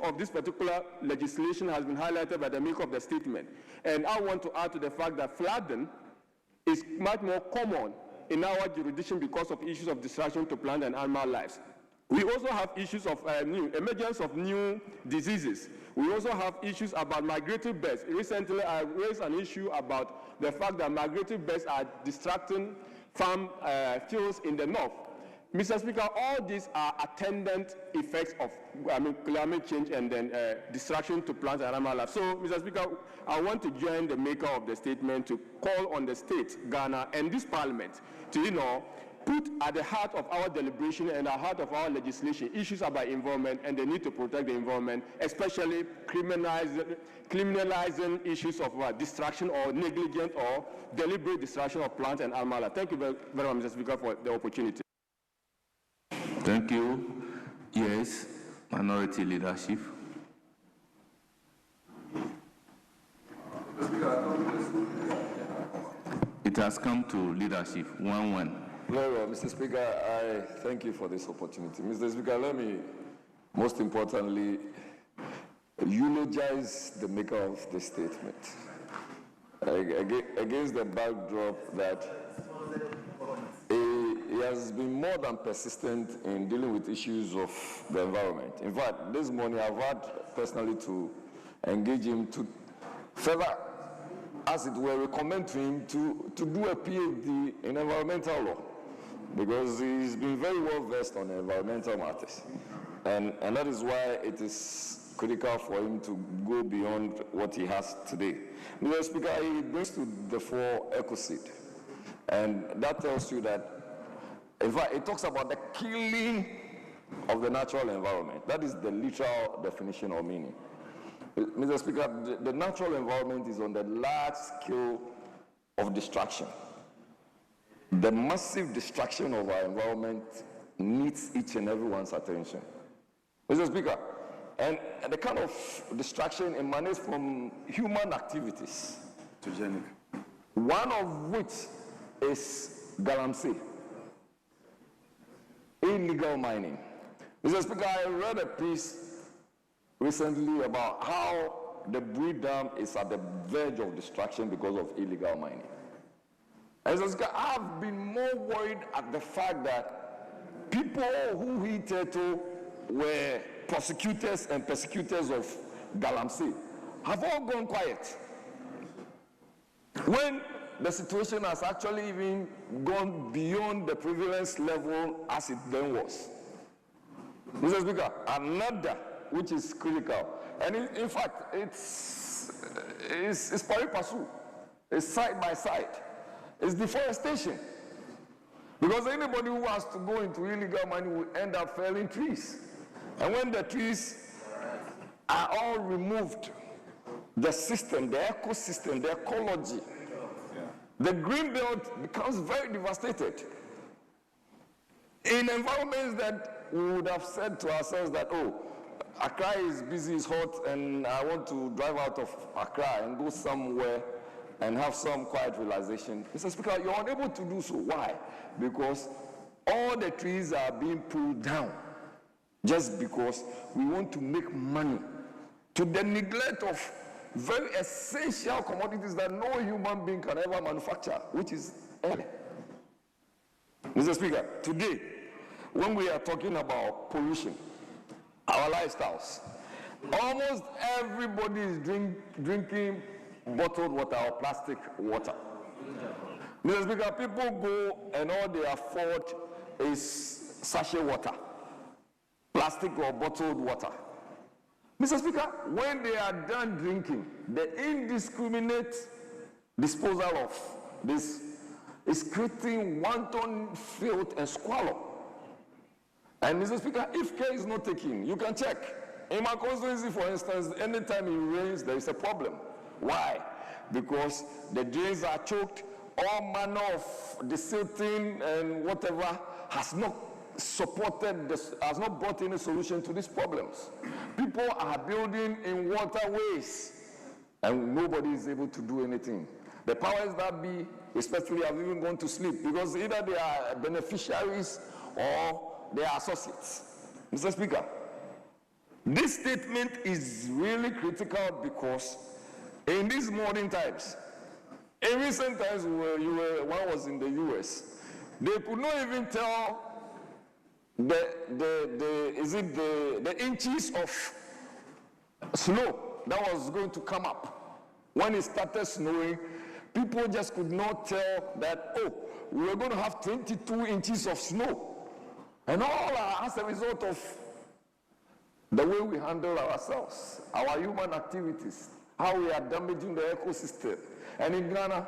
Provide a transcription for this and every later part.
of this particular legislation has been highlighted by the maker of the statement. And I want to add to the fact that flooding is much more common in our jurisdiction because of issues of disruption to plant and animal lives. We also have issues of emergence of new diseases. We also have issues about migratory birds. Recently, I raised an issue about the fact that migratory birds are distracting farm fields in the north. Mr. Speaker, all these are attendant effects of climate change and then distraction to plant and animal life. So, Mr. Speaker, I want to join the maker of the statement to call on the state, Ghana, and this parliament to, put at the heart of our deliberation and at the heart of our legislation issues about environment and the need to protect the environment, especially criminalizing issues of distraction or negligent or deliberate distraction of plant and animal life. Thank you very much, Mr. Speaker, for the opportunity. Thank you. Yes, minority leadership. It has come to leadership. 1-1. Very well, Mr. Speaker, I thank you for this opportunity. Mr. Speaker, let me, most importantly, eulogize the maker of this statement against the backdrop that he has been more than persistent in dealing with issues of the environment. In fact, this morning I've had personally to engage him to further, as it were, recommend to him to do a PhD in environmental law, because he's been very well versed on environmental matters. And that is why it is critical for him to go beyond what he has today. Mr. Speaker, he brings to the fore ecocide. And that tells you that, in fact, it talks about the killing of the natural environment. That is the literal definition or meaning. Mr. Speaker, the natural environment is on the large scale of destruction. The massive destruction of our environment needs each and everyone's attention. Mr. Speaker, and the kind of destruction emanates from human activities. One of which is galamsey, illegal mining. Mr. Speaker, I read a piece recently about how the Bui Dam is at the verge of destruction because of illegal mining. And Mr. Speaker, I've been more worried at the fact that people who hitherto were prosecutors and persecutors of galamsey have all gone quiet, when the situation has actually even gone beyond the prevalence level as it then was. Mr. Speaker, another which is critical, and in fact, it's pari passu, it's side by side, it's deforestation. Because anybody who has to go into illegal mining will end up felling trees. And when the trees are all removed, the system, the ecosystem, the ecology, the green belt becomes very devastated. In environments that we would have said to ourselves that, oh, Accra is busy, it's hot, and I want to drive out of Accra and go somewhere and have some quiet realization. Mr. Speaker, you're unable to do so. Why? Because all the trees are being pulled down just because we want to make money, to the neglect of very essential commodities that no human being can ever manufacture, which is air. Mr. Speaker, today, when we are talking about pollution, our lifestyles, almost everybody is drinking bottled water or plastic water. Mr. Speaker, people go and all they afford is sachet water, plastic or bottled water. Mr. Speaker, when they are done drinking, the indiscriminate disposal of this is creating wanton filth and squalor. And Mr. Speaker, if care is not taken, you can check. In my constituency, for instance, anytime it rains, there is a problem. Why? Because the drains are choked, all manner of desilting and whatever has not supported this, has not brought any solution to these problems. People are building in waterways and nobody is able to do anything. The powers that be, especially, have even gone to sleep because either they are beneficiaries or they are associates. Mr. Speaker, This statement is really critical because in these modern times, in recent times one was in the US, they could not even tell the inches of snow that was going to come up. When it started snowing, people just could not tell that, oh, we're going to have 22 inches of snow. And all as a result of the way we handle ourselves, our human activities, how we are damaging the ecosystem. And in Ghana,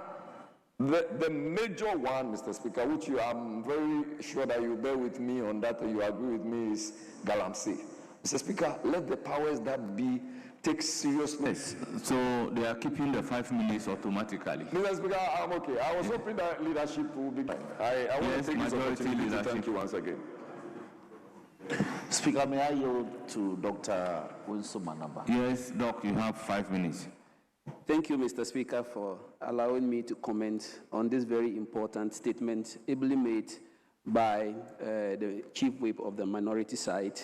the major one, Mr. Speaker, which I'm very sure that you bear with me on that, you agree with me, is Galamsey. Mr. Speaker, let the powers that be take seriously. Yes, so they are keeping the 5 minutes automatically. Mr. Speaker, I'm okay. I was hoping that leadership will be. I want to take this opportunity to thank you once again. Speaker, may I yield to Dr. Winsome Manaba? Yes, Doc, you have 5 minutes. Thank you, Mr. Speaker, for allowing me to comment on this very important statement ably made by the Chief Whip of the minority side.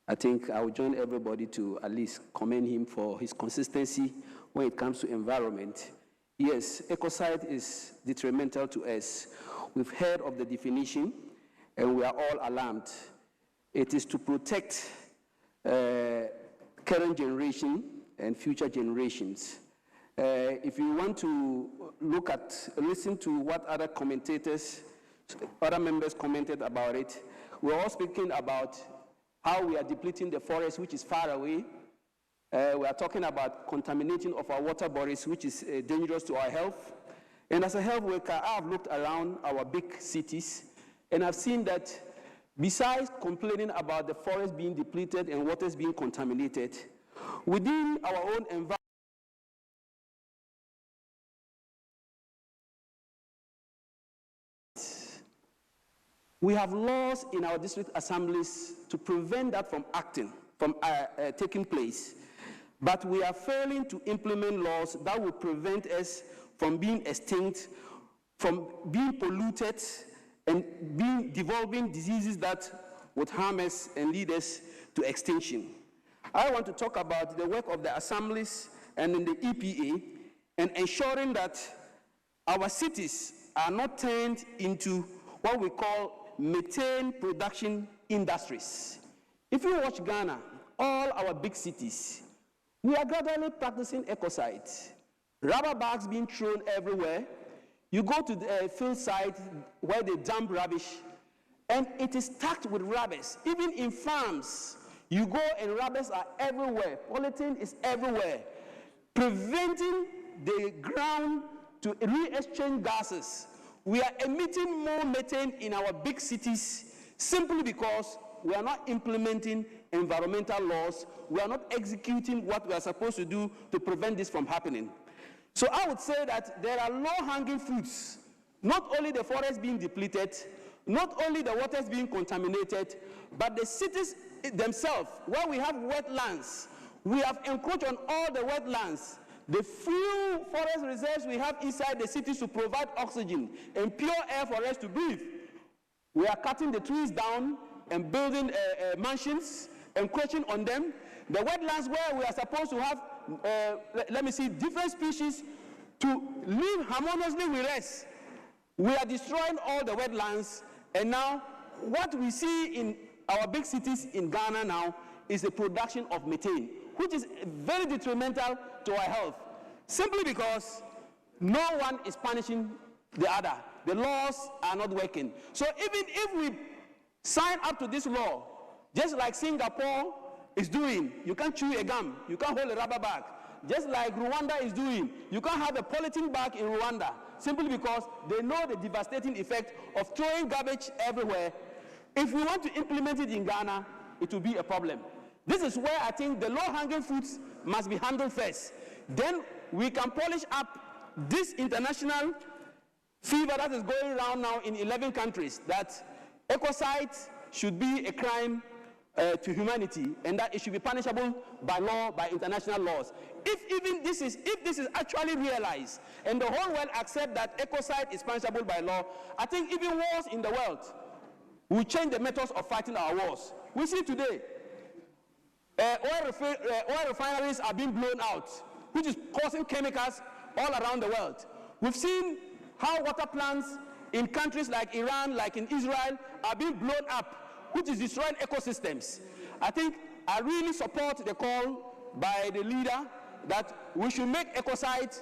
I think I will join everybody to at least commend him for his consistency when it comes to environment. Yes, ecocide is detrimental to us. We've heard of the definition, and we are all alarmed. It is to protect current generation and future generations. If you want to listen to what other commentators, other members commented about it, we're all speaking about how we are depleting the forest, which is far away. We are talking about contaminating of our water bodies, which is dangerous to our health. And as a health worker, I've looked around our big cities, and I've seen that besides complaining about the forest being depleted and waters being contaminated, within our own environment, we have laws in our district assemblies to prevent that from taking place. But we are failing to implement laws that will prevent us from being extinct, from being polluted, and developing diseases that would harm us and lead us to extinction. I want to talk about the work of the assemblies and in the EPA and ensuring that our cities are not turned into what we call methane production industries. If you watch Ghana, all our big cities, we are gradually practicing ecocide. Rubber bags being thrown everywhere. You go to the field site where they dump rubbish, and it is stacked with rubbish. Even in farms, you go and rubbish are everywhere. Polythene is everywhere, preventing the ground to re-exchange gases. We are emitting more methane in our big cities simply because we are not implementing environmental laws. We are not executing what we are supposed to do to prevent this from happening. So I would say that there are low-hanging fruits, not only the forest being depleted, not only the waters being contaminated, but the cities themselves, where we have wetlands. We have encroached on all the wetlands. The few forest reserves we have inside the cities to provide oxygen and pure air for us to breathe, we are cutting the trees down and building mansions, encroaching on them. The wetlands where we are supposed to have, different species to live harmoniously with us, we are destroying all the wetlands. And now, what we see in our big cities in Ghana now is the production of methane, which is very detrimental to our health, simply because no one is punishing the other. The laws are not working. So even if we sign up to this law, just like Singapore is doing, you can't chew a gum, you can't hold a rubber bag. Just like Rwanda is doing, you can't have a polythene bag in Rwanda, simply because they know the devastating effect of throwing garbage everywhere. If we want to implement it in Ghana, it will be a problem. This is where I think the low-hanging fruits must be handled first. Then we can polish up this international fever that is going around now in 11 countries, that ecocide should be a crime to humanity, and that it should be punishable by law, by international laws. If this is actually realized, and the whole world accept that ecocide is punishable by law, I think even wars in the world will change the methods of fighting our wars. We see today, oil refineries are being blown out, which is causing chemicals all around the world. We've seen how water plants in countries like Iran, like in Israel, are being blown up, which is destroying ecosystems. I think I really support the call by the leader that we should make ecocide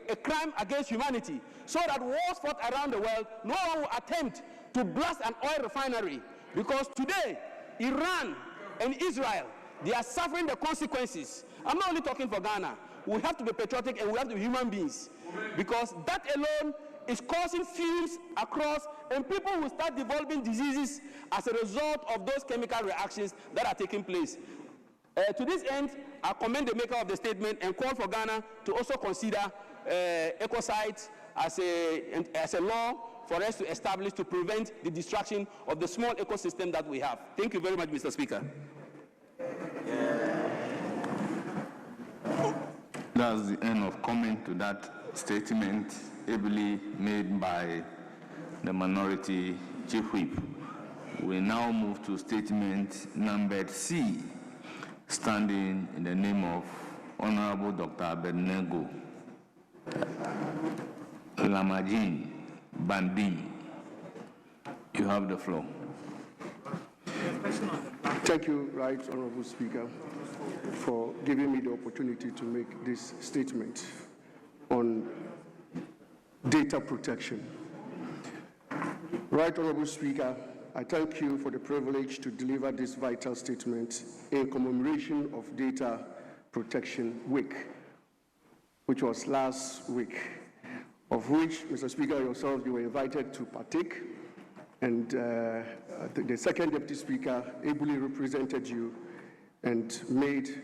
a crime against humanity, so that wars fought around the world, no one will attempt to blast an oil refinery, because today, Iran and Israel, they are suffering the consequences. I'm not only talking for Ghana. We have to be patriotic and we have to be human beings, because that alone is causing fumes across, and people will start developing diseases as a result of those chemical reactions that are taking place. To this end, I commend the maker of the statement and call for Ghana to also consider ecocide as a law for us to establish to prevent the destruction of the small ecosystem that we have. Thank you very much, Mr. Speaker. That's the end of comment to that statement ably made by the minority chief whip. We now move to statement numbered C, standing in the name of Honorable Dr. Abednego Lamajin Bandim. You have the floor. Thank you, Right Honorable Speaker, for giving me the opportunity to make this statement on data protection. Right Honorable Speaker, I thank you for the privilege to deliver this vital statement in commemoration of Data Protection Week, which was last week, of which, Mr. Speaker, yourself, you were invited to partake, and the second Deputy Speaker ably represented you and made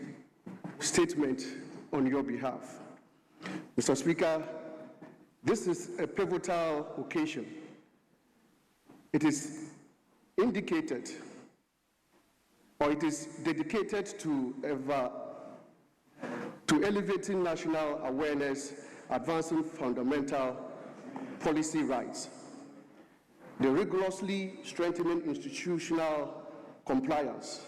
statement on your behalf. Mr. Speaker, this is a pivotal occasion. It is indicated, or it is dedicated to elevating national awareness, advancing fundamental policy rights, the rigorously strengthening institutional compliance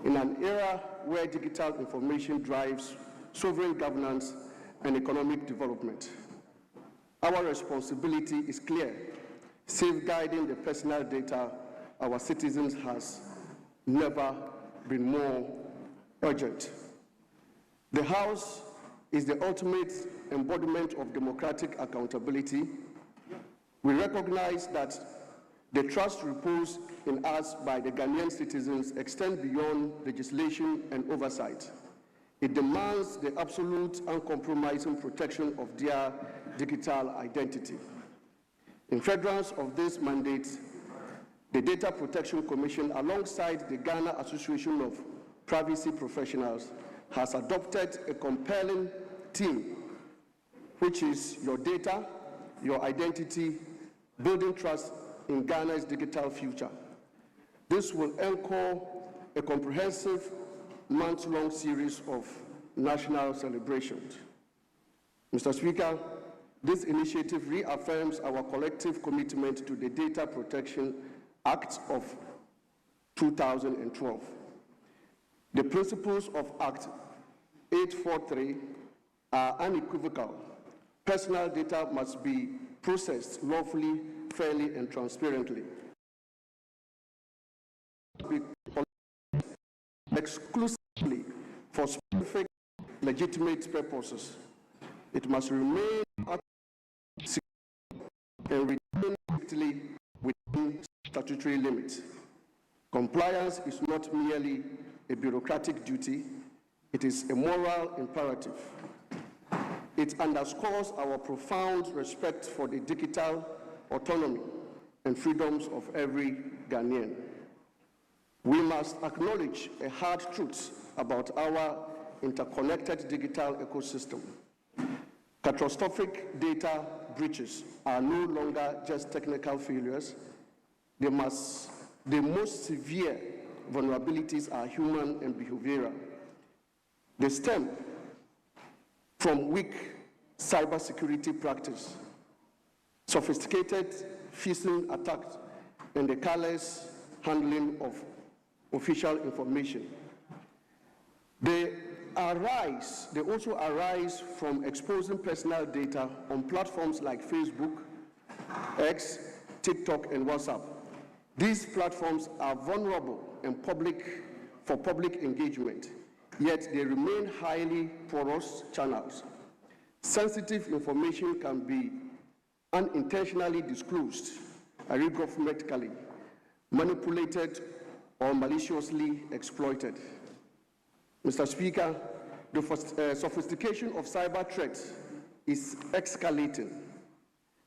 in an era where digital information drives sovereign governance and economic development. Our responsibility is clear. Safeguarding the personal data our citizens has never been more urgent. The House is the ultimate embodiment of democratic accountability. We recognize that the trust reposed in us by the Ghanaian citizens extends beyond legislation and oversight. It demands the absolute uncompromising protection of their digital identity. In furtherance of this mandate, the Data Protection Commission, alongside the Ghana Association of Privacy Professionals, has adopted a compelling theme, which is your data, your identity, building trust in Ghana's digital future. This will anchor a comprehensive month-long series of national celebrations. Mr. Speaker, this initiative reaffirms our collective commitment to the Data Protection Act of 2012. The principles of Act 843 are unequivocal. Personal data must be processed lawfully, fairly, and transparently. Be exclusively for specific legitimate purposes. It must remain and remain strictly within statutory limits. Compliance is not merely a bureaucratic duty, it is a moral imperative. It underscores our profound respect for the digital autonomy and freedoms of every Ghanaian. We must acknowledge a hard truth about our interconnected digital ecosystem. Catastrophic data breaches are no longer just technical failures. The most severe vulnerabilities are human and behavioral. They stem from weak cybersecurity practice, sophisticated phishing attacks, and the careless handling of official information. They also arise from exposing personal data on platforms like Facebook, X, TikTok, and WhatsApp. These platforms are vulnerable and for public engagement, yet they remain highly porous channels. Sensitive information can be unintentionally disclosed, irregularly manipulated, or maliciously exploited. Mr. Speaker, the sophistication of cyber threats is escalating.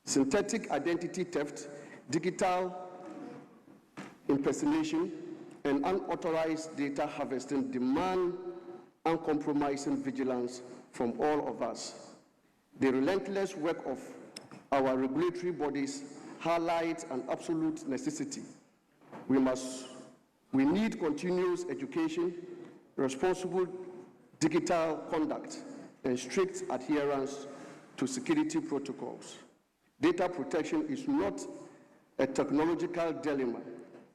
Synthetic identity theft, digital impersonation, and unauthorized data harvesting demand uncompromising vigilance from all of us. The relentless work of our regulatory bodies highlights an absolute necessity. We need continuous education, responsible digital conduct, and strict adherence to security protocols. Data protection is not a technological dilemma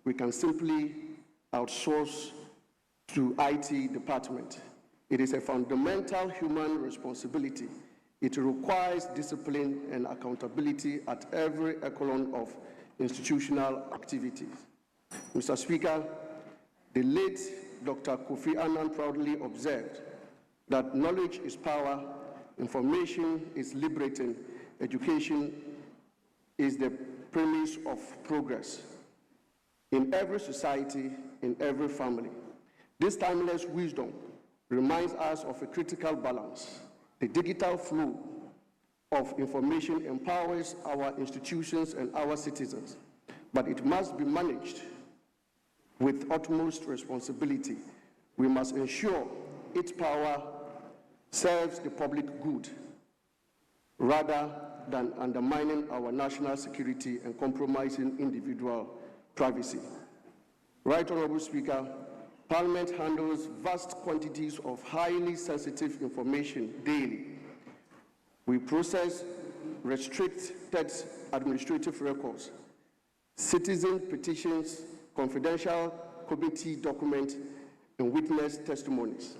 we can simply outsource to IT department. It is a fundamental human responsibility. It requires discipline and accountability at every echelon of institutional activities. Mr. Speaker, the late Dr. Kofi Annan proudly observed that knowledge is power, information is liberating, education is the premise of progress in every society, in every family. This timeless wisdom reminds us of a critical balance. The digital flow of information empowers our institutions and our citizens, but it must be managed with utmost responsibility. We must ensure its power serves the public good rather than undermining our national security and compromising individual privacy. Right Honorable Speaker, Parliament handles vast quantities of highly sensitive information daily. We process restricted administrative records, citizen petitions, confidential committee documents, and witness testimonies.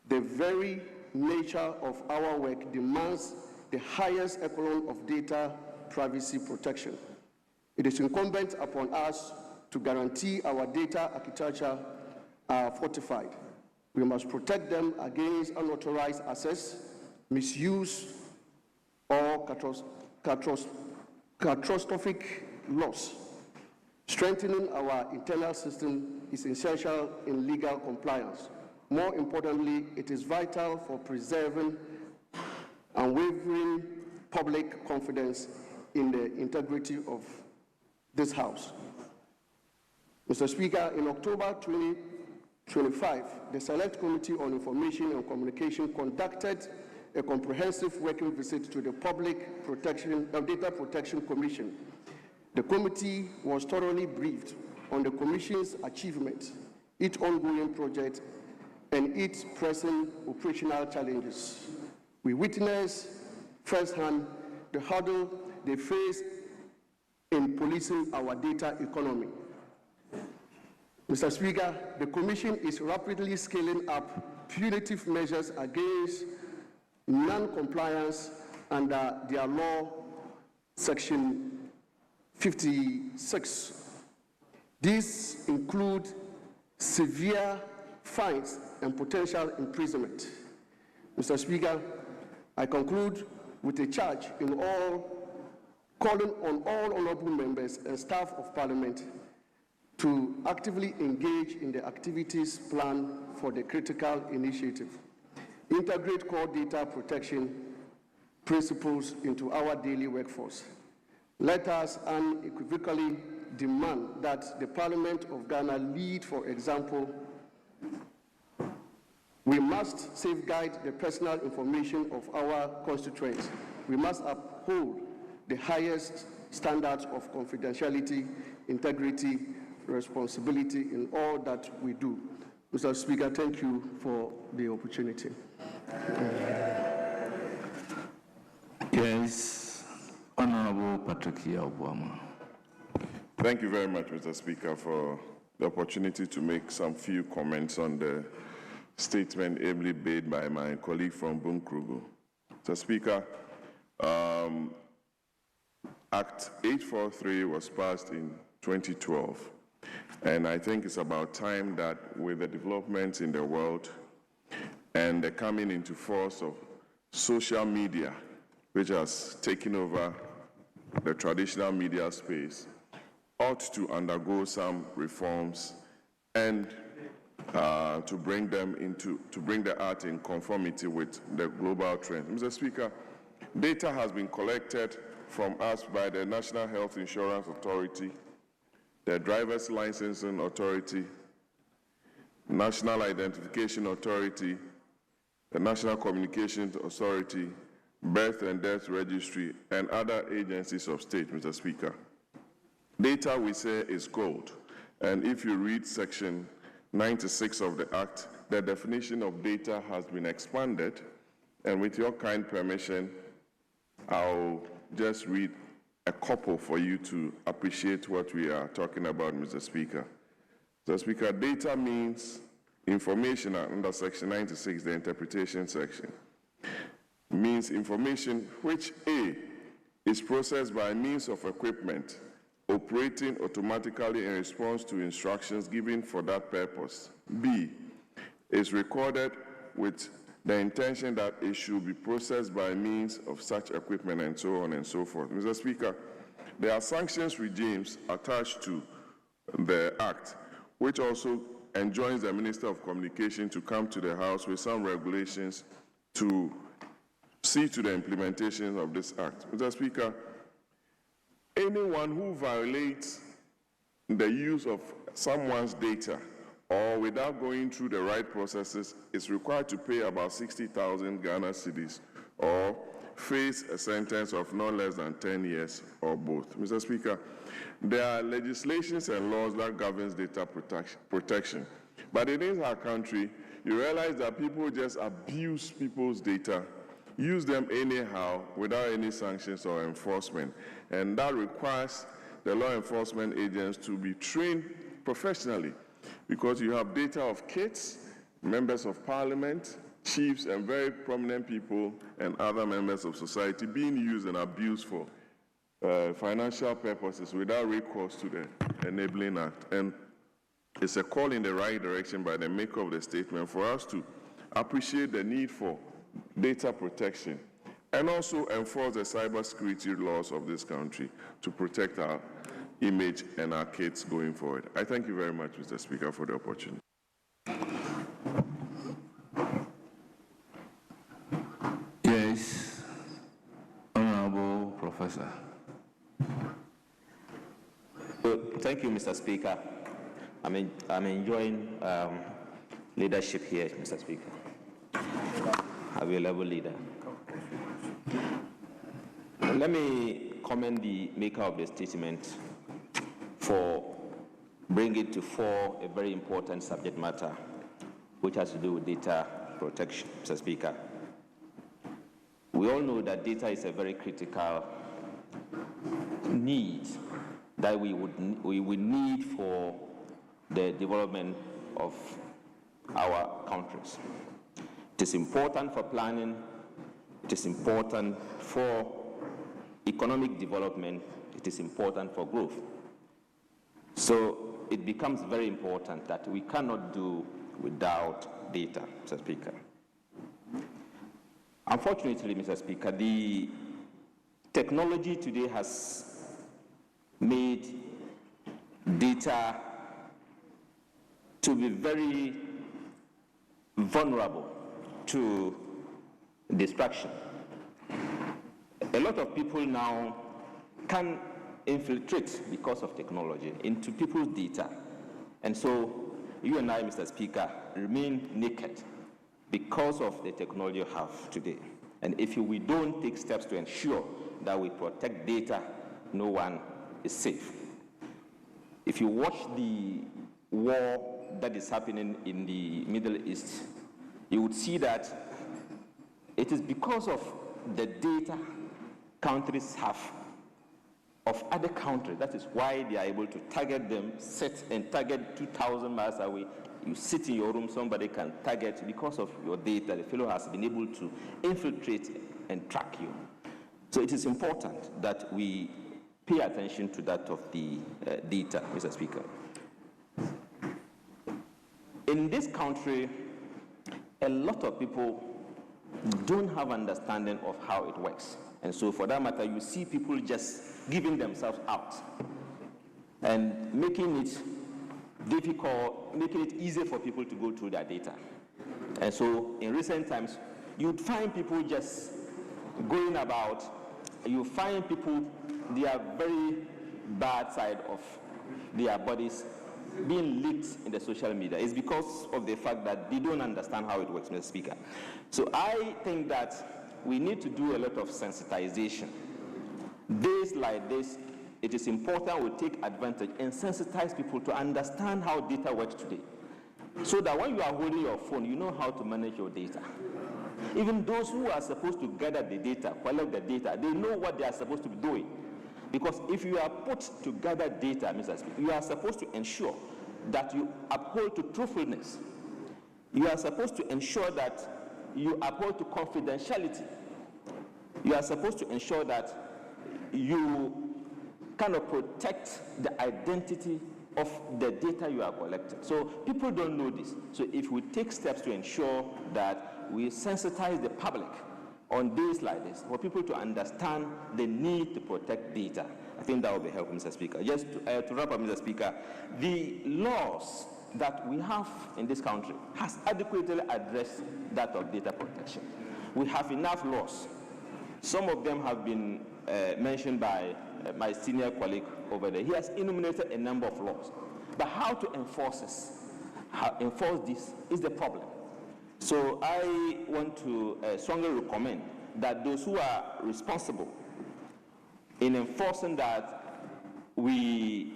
The very nature of our work demands the highest echelon of data privacy protection. It is incumbent upon us to guarantee our data architecture are fortified. We must protect them against unauthorized access, misuse, or catastrophic loss. Strengthening our internal system is essential in legal compliance. More importantly, it is vital for preserving unwavering public confidence in the integrity of this House. Mr. Speaker, in October 2025, the Select Committee on Information and Communication conducted a comprehensive working visit to the Data Protection Commission. The committee was thoroughly briefed on the Commission's achievements, its ongoing project, and its present operational challenges. We witnessed firsthand the hurdle they face in policing our data economy. Mr. Speaker, the Commission is rapidly scaling up punitive measures against non-compliance under their law, Section 56. These include severe fines and potential imprisonment. Mr. Speaker, I conclude with a charge calling on all honorable members and staff of Parliament to actively engage in the activities planned for the critical initiative. Integrate core data protection principles into our daily workforce. Let us unequivocally demand that the Parliament of Ghana lead, for example. We must safeguard the personal information of our constituents. We must uphold the highest standards of confidentiality, integrity, responsibility in all that we do. Mr. Speaker, thank you for the opportunity. Yes, Honorable Patrick Yabuama. Thank you very much, Mr. Speaker, for the opportunity to make some few comments on the statement ably made by my colleague from Bunkrugu. Mr. Speaker, Act 843 was passed in 2012, and I think it's about time that with the developments in the world and the coming into force of social media, which has taken over the traditional media space, ought to undergo some reforms and to bring the art in conformity with the global trend. Mr. Speaker, data has been collected from us by the National Health Insurance Authority, the Driver's Licensing Authority, National Identification Authority, the National Communications Authority, Birth and Death Registry, and other agencies of state, Mr. Speaker. Data, we say, is gold. And if you read Section 96 of the Act, the definition of data has been expanded. And with your kind permission, I'll just read a couple for you to appreciate what we are talking about, Mr. Speaker. Mr. Speaker, data means information under Section 96, the interpretation section, means information which A, is processed by means of equipment operating automatically in response to instructions given for that purpose. B, is recorded with the intention that it should be processed by means of such equipment, and so on and so forth. Mr. Speaker, there are sanctions regimes attached to the Act, which also enjoins the Minister of Communication to come to the House with some regulations to see to the implementation of this Act. Mr. Speaker, anyone who violates the use of someone's data or without going through the right processes is required to pay about 60,000 Ghana cedis or face a sentence of no less than 10 years or both. Mr. Speaker, there are legislations and laws that governs data protection. But in our country, you realize that people just abuse people's data, use them anyhow without any sanctions or enforcement. And that requires the law enforcement agents to be trained professionally, because you have data of kids, members of parliament, chiefs, and very prominent people and other members of society being used and abused for financial purposes without recourse to the Enabling Act. And it's a call in the right direction by the maker of the statement for us to appreciate the need for data protection and also enforce the cybersecurity laws of this country to protect our image and our kids going forward. I thank you very much, Mr. Speaker, for the opportunity. Yes, Honorable Professor. Thank you, Mr. Speaker. I'm enjoying leadership here, Mr. Speaker. Available leader. Let me commend the maker of the statement for bringing to fore a very important subject matter, which has to do with data protection, Mr. Speaker. We all know that data is a very critical need that we would need for the development of our countries. It is important for planning, it is important for economic development, it is important for growth. So it becomes very important that we cannot do without data, Mr. Speaker. Unfortunately, Mr. Speaker, the technology today has made data to be very vulnerable to destruction. A lot of people now can infiltrate, because of technology, into people's data. And so you and I, Mr. Speaker, remain naked because of the technology you have today. And if we don't take steps to ensure that we protect data, no one is safe. If you watch the war that is happening in the Middle East, you would see that it is because of the data countries have of other countries. That is why they are able to target them, set and target 2,000 miles away. You sit in your room, somebody can target because of your data. The fellow has been able to infiltrate and track you. So it is important that we pay attention to that of the data, Mr. Speaker. In this country, a lot of people don't have understanding of how it works. And so for that matter, you see people just giving themselves out and making it difficult, making it easier for people to go through their data. And so in recent times, you'd find people just going about, you find people, their very bad side of their bodies being leaked in the social media. It's because of the fact that they don't understand how it works, Mr. Speaker. So I think that we need to do a lot of sensitization. Days like this, it is important we take advantage and sensitize people to understand how data works today. So that when you are holding your phone, you know how to manage your data. Even those who are supposed to gather the data, collect the data, they know what they are supposed to be doing. Because if you are put to gather data, Mr. Speaker, you are supposed to ensure that you uphold to truthfulness. You are supposed to ensure that you uphold to confidentiality. You are supposed to ensure that you kind of protect the identity of the data you are collecting. So people don't know this. So if we take steps to ensure that we sensitize the public on days like this, for people to understand the need to protect data, I think that will be helpful, Mr. Speaker. Just to wrap up, Mr. Speaker, the laws that we have in this country has adequately addressed that of data protection. We have enough laws. Some of them have been mentioned by my senior colleague over there. He has enumerated a number of laws. But how to enforce this is the problem. So I want to strongly recommend that those who are responsible in enforcing that, we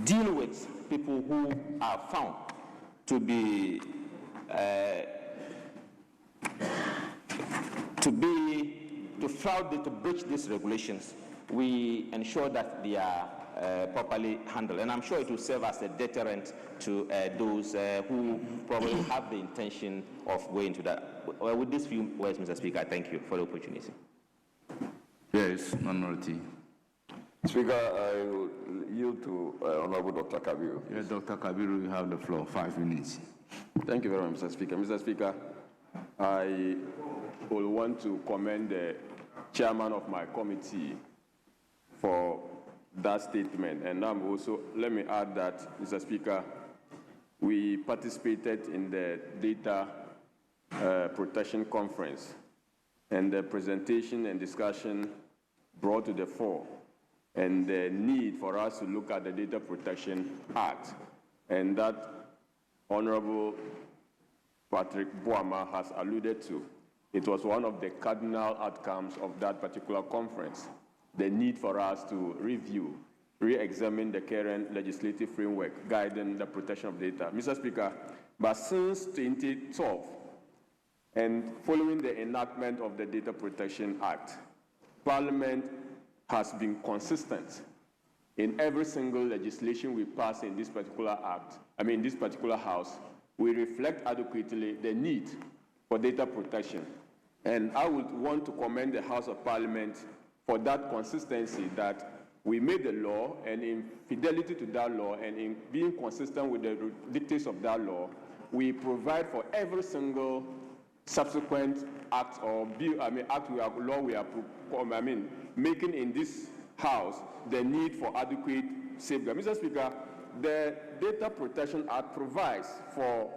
deal with people who are found to be to fraud, to breach these regulations. We ensure that they are properly handled, and I'm sure it will serve as a deterrent to those who probably have the intention of going to that. Well, with these few words, Mr. Speaker, I thank you for the opportunity. Yes, minority. Speaker, I will yield to Honorable Dr. Kabiru. Yes, Dr. Kabiru, you have the floor. 5 minutes. Thank you very much, Mr. Speaker. Mr. Speaker, I will want to commend the chairman of my committee for that statement. And also, let me add that, Mr. Speaker, we participated in the Data Protection Conference, and the presentation and discussion brought to the fore and the need for us to look at the Data Protection Act, and that Honorable Patrick Boama has alluded to. It was one of the cardinal outcomes of that particular conference, the need for us to review, re-examine the current legislative framework guiding the protection of data. Mr. Speaker, but since 2012, and following the enactment of the Data Protection Act, Parliament has been consistent in every single legislation we pass in this particular act, this particular house. We reflect adequately the need for data protection. And I would want to commend the House of Parliament for that consistency, that we made the law, and in fidelity to that law and in being consistent with the dictates of that law, we provide for every single subsequent act or bill, law we are making in this house, the need for adequate safeguard. Mr. Speaker, the Data Protection Act provides for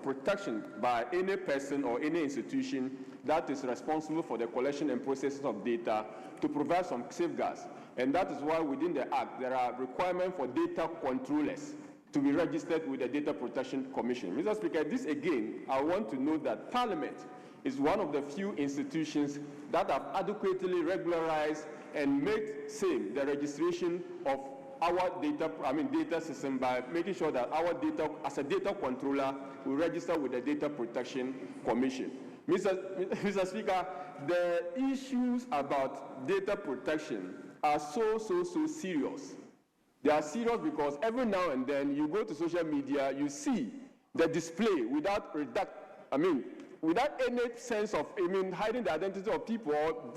protection by any person or any institution that is responsible for the collection and processing of data to provide some safeguards. And that is why within the Act, there are requirements for data controllers to be registered with the Data Protection Commission. Mr. Speaker, this again, I want to note that Parliament is one of the few institutions that have adequately regularized and made same the registration of our data system by making sure that our data, as a data controller, we register with the Data Protection Commission. Mr. Speaker, the issues about data protection are so serious. They are serious because every now and then you go to social media, you see the display without any sense of hiding the identity of people or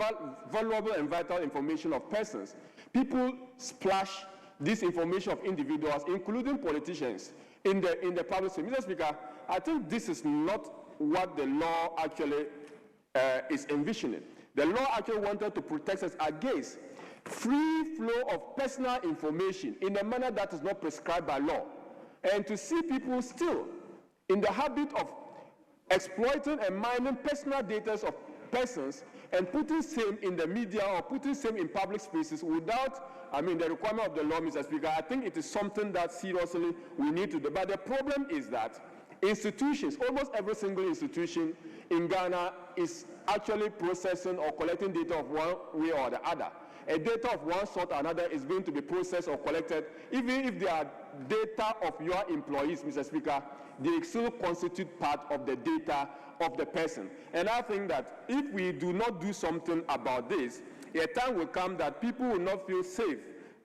valuable and vital information of persons. People splash this information of individuals, including politicians, in the public sphere. Mr. Speaker, I think this is not what the law actually is envisioning. The law actually wanted to protect us against free flow of personal information in a manner that is not prescribed by law. And to see people still in the habit of exploiting and mining personal data of persons and putting same in the media or putting same in public spaces without, the requirement of the law, Mr. Speaker, I think it is something that seriously we need to do. But the problem is that institutions, almost every single institution in Ghana is actually processing or collecting data of one way or the other. A data of one sort or another is going to be processed or collected, even if they are data of your employees, Mr. Speaker, they still constitute part of the data of the person. And I think that if we do not do something about this, a time will come that people will not feel safe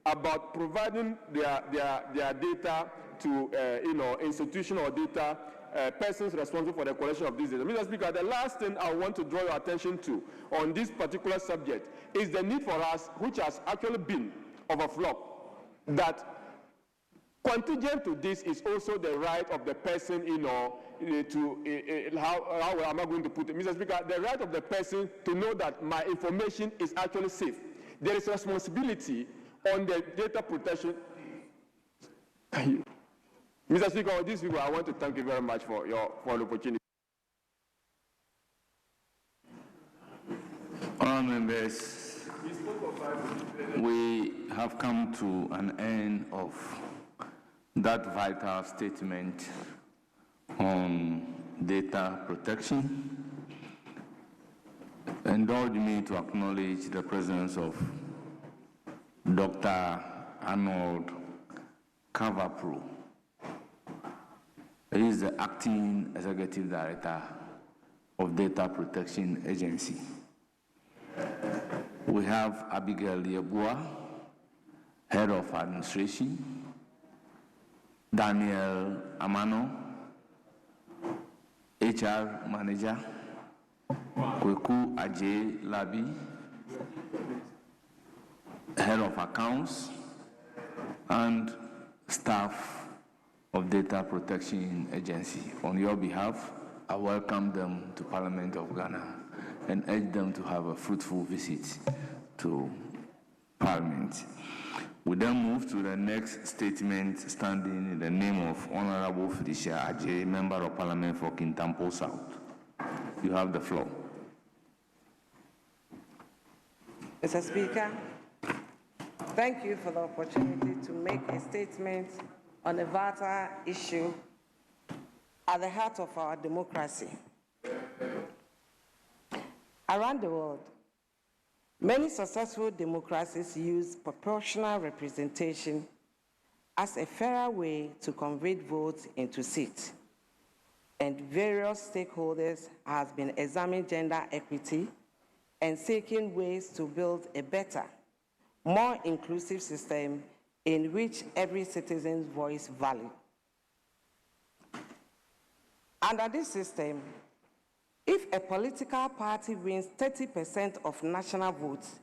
about providing their data to institution or data persons responsible for the collection of these data. Mr. Speaker, the last thing I want to draw your attention to on this particular subject is the need for us, which has actually been overflow, that contingent to this is also the right of the person, how am I going to put it? Mr. Speaker, the right of the person to know that my information is actually safe. There is responsibility on the data protection. Mr. Speaker, on this, I want to thank you very much for the opportunity. Honourable members, we have come to an end of that vital statement on data protection. Indulge me to acknowledge the presence of Dr. Arnold Kavapro. He is the Acting Executive Director of Data Protection Agency. We have Abigail Yebua, Head of Administration, Daniel Amano, HR Manager, Kweku Ajay Labi, Head of Accounts, and staff of Data Protection Agency. On your behalf, I welcome them to Parliament of Ghana and urge them to have a fruitful visit to Parliament. We then move to the next statement standing in the name of Honorable Felicia Ajay, Member of Parliament for Kintampo South. You have the floor. Mr. Speaker, thank you for the opportunity to make a statement on a vital issue at the heart of our democracy. Around the world, many successful democracies use proportional representation as a fairer way to convert votes into seats, and various stakeholders have been examining gender equity and seeking ways to build a better, more inclusive system in which every citizen's voice valued. Under this system, if a political party wins 30% of national votes,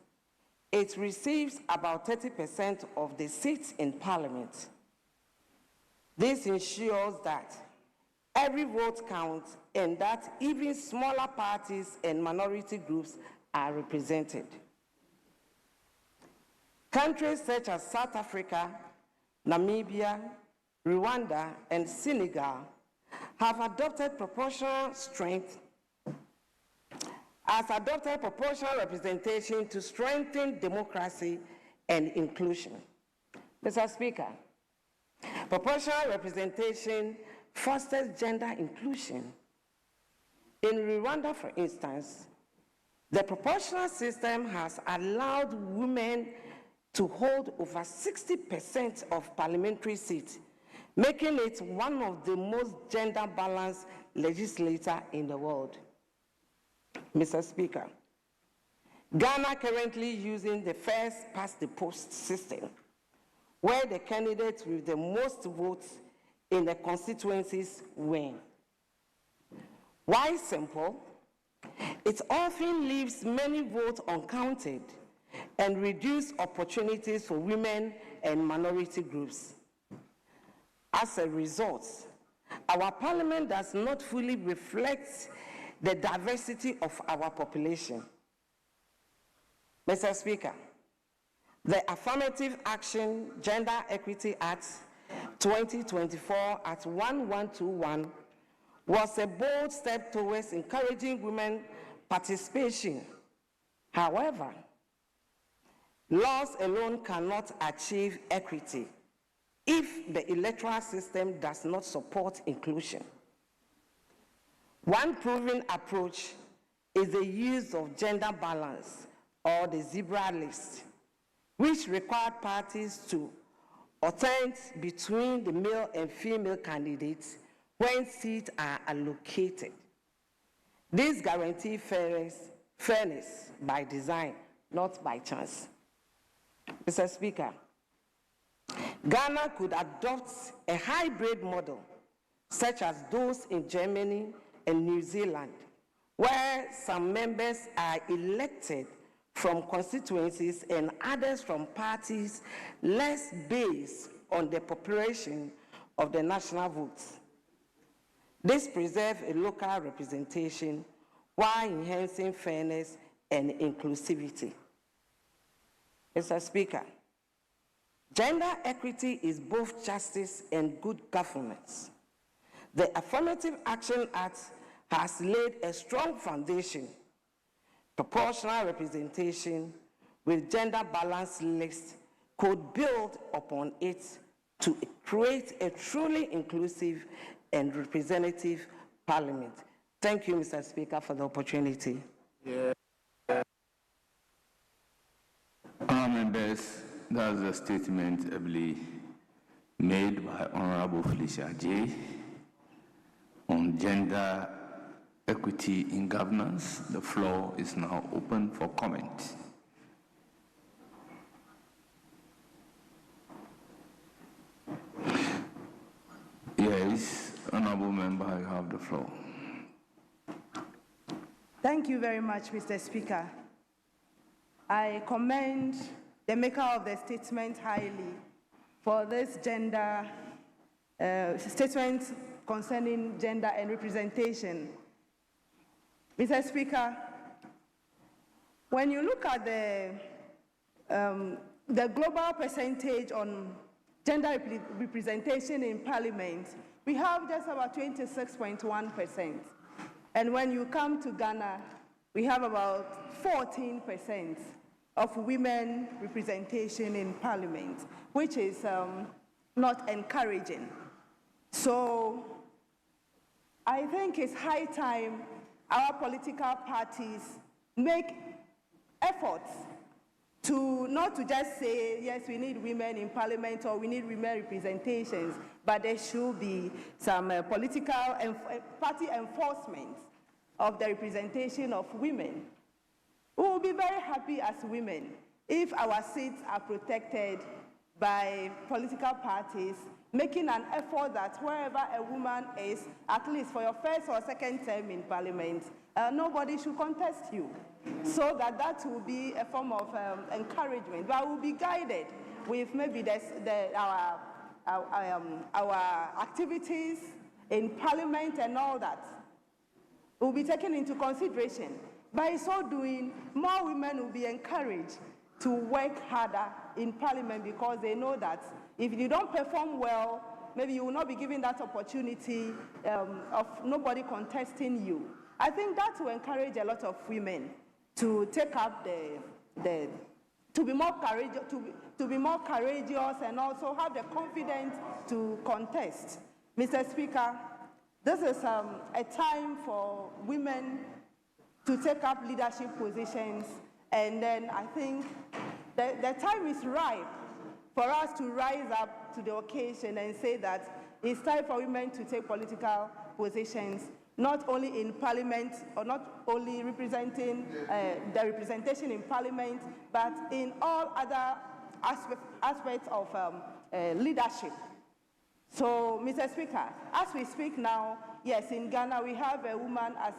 it receives about 30% of the seats in Parliament. This ensures that every vote counts and that even smaller parties and minority groups are represented. Countries such as South Africa, Namibia, Rwanda, and Senegal have adopted proportional representation to strengthen democracy and inclusion. Mr. Speaker, proportional representation fosters gender inclusion. In Rwanda, for instance, the proportional system has allowed women to hold over 60% of parliamentary seats, making it one of the most gender-balanced legislatures in the world. Mr. Speaker, Ghana currently using the first-past-the-post system, where the candidates with the most votes in the constituencies win. Why simple? It often leaves many votes uncounted and reduces opportunities for women and minority groups. As a result, our parliament does not fully reflect the diversity of our population. Mr. Speaker, the Affirmative Action Gender Equity Act 2024 at 1121 was a bold step towards encouraging women participation. However, laws alone cannot achieve equity if the electoral system does not support inclusion. One proven approach is the use of gender balance, or the zebra list, which required parties to alternate between the male and female candidates when seats are allocated. This guarantees fairness by design, not by chance. Mr. Speaker, Ghana could adopt a hybrid model, such as those in Germany and New Zealand, where some members are elected from constituencies and others from parties less based on the population of the national votes. This preserves a local representation while enhancing fairness and inclusivity. Mr. Speaker, gender equity is both justice and good governance. The Affirmative Action Act has laid a strong foundation. Proportional representation with gender balanced lists could build upon it to create a truly inclusive and representative parliament. Thank you, Mr. Speaker, for the opportunity. Honourable members, that's a statement ably made by Honourable Felicia J. on gender equity in governance. The floor is now open for comment. Yes, Honourable Member, you have the floor. Thank you very much, Mr. Speaker. I commend the maker of the statement highly for this gender statement concerning gender and representation. Mr. Speaker, when you look at the global percentage on gender representation in Parliament, we have just about 26.1%. And when you come to Ghana, we have about 14% of women representation in Parliament, which is not encouraging. So I think it's high time our political parties make efforts to not to just say, yes, we need women in Parliament or we need women representations, but there should be some political and party enforcement of the representation of women. We will be very happy as women if our seats are protected by political parties, making an effort that wherever a woman is, at least for your first or second term in Parliament, nobody should contest you. So that will be a form of encouragement. But we'll be guided with maybe our activities in Parliament and all that. Will be taken into consideration. By so doing, more women will be encouraged to work harder in Parliament because they know that if you don't perform well, maybe you will not be given that opportunity of nobody contesting you. I think that will encourage a lot of women to take up to be more courageous and also have the confidence to contest. Mr. Speaker, this is a time for women to take up leadership positions, and then I think the time is ripe for us to rise up to the occasion and say that it's time for women to take political positions not only in Parliament, or not only representing the representation in Parliament, but in all other aspects of leadership. So, Mr. Speaker, as we speak now, yes, in Ghana we have a woman as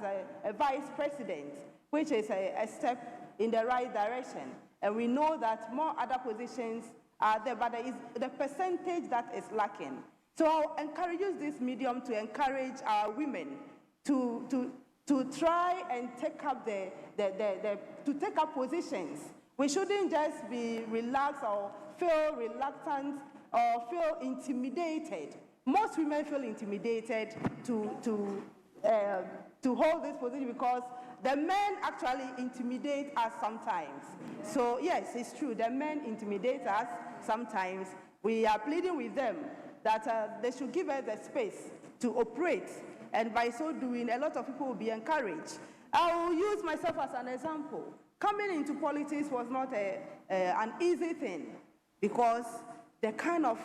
a vice president, which is a step in the right direction. And we know that more other positions are there, but there is the percentage that is lacking. So I'll encourage this medium to encourage our women to try and take up to take up positions. We shouldn't just be relaxed or feel reluctant or feel intimidated. Most women feel intimidated to hold this position because the men actually intimidate us sometimes. So yes, it's true, the men intimidate us sometimes. We are pleading with them that they should give us the space to operate, and by so doing, a lot of people will be encouraged. I will use myself as an example. Coming into politics was not an easy thing, because the kind of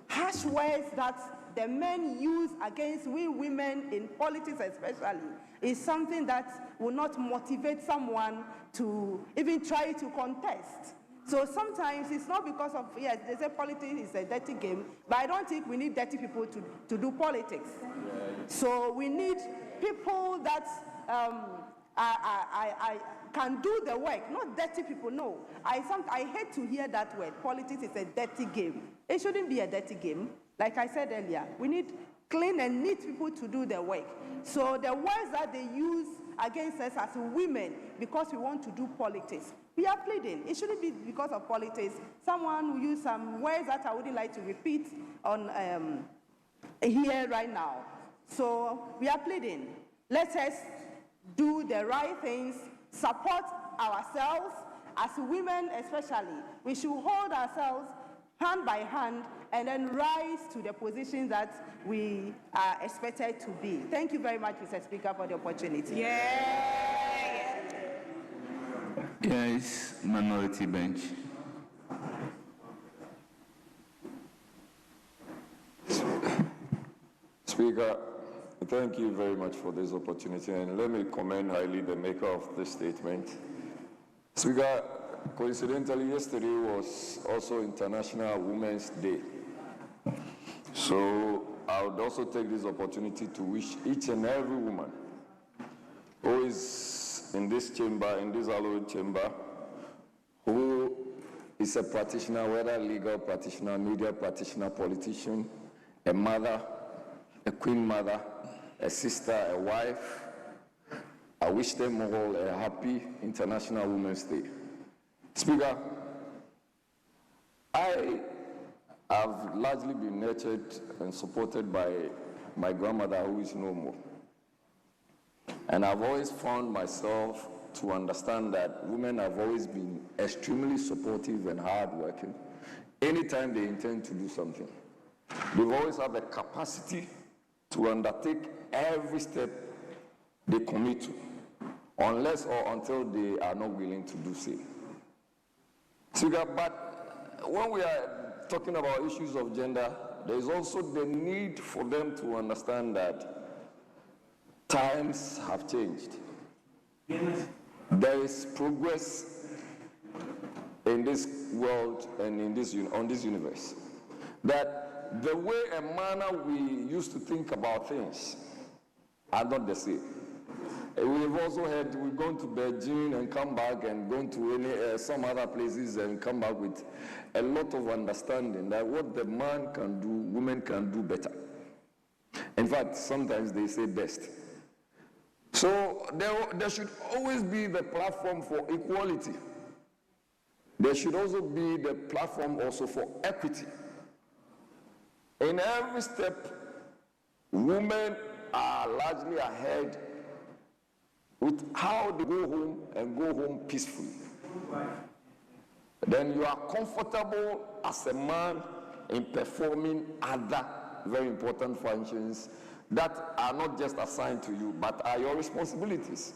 harsh words that the men use against we women in politics especially is something that will not motivate someone to even try to contest. So sometimes it's not because of, yes, they say politics is a dirty game, but I don't think we need dirty people to do politics. So we need people that can do the work, not dirty people, no. I hate to hear that word, politics is a dirty game. It shouldn't be a dirty game. Like I said earlier, we need clean and neat people to do the work. So the words that they use against us as women because we want to do politics, we are pleading. It shouldn't be because of politics. Someone will use some words that I wouldn't like to repeat on here right now. So we are pleading. Let us do the right things, support ourselves as women especially. We should hold ourselves hand by hand and then rise to the position that we are expected to be. Thank you very much, Mr. Speaker, for the opportunity. Yes, minority bench. Speaker, thank you very much for this opportunity, and let me commend highly the maker of this statement. Speaker, coincidentally, yesterday was also International Women's Day. So I would also take this opportunity to wish each and every woman who is in this chamber, in this hallowed chamber, who is a practitioner, whether legal practitioner, media practitioner, politician, a mother, a queen mother, a sister, a wife, I wish them all a happy International Women's Day. Speaker, I have largely been nurtured and supported by my grandmother, who is no more. And I've always found myself to understand that women have always been extremely supportive and hardworking anytime they intend to do something. They've always had the capacity to undertake every step they commit to, unless or until they are not willing to do so. But when we are talking about issues of gender, there is also the need for them to understand that times have changed. There is progress in this world and in this on this universe. That the way and manner we used to think about things are not the same. We've also heard we've gone to Beijing and come back, and gone to some other places and come back with a lot of understanding that what the man can do, women can do better. In fact, sometimes they say best. So there should always be the platform for equality. There should also be the platform also for equity. In every step, women are largely ahead with how they go home and go home peacefully. Then you are comfortable as a man in performing other very important functions that are not just assigned to you, but are your responsibilities,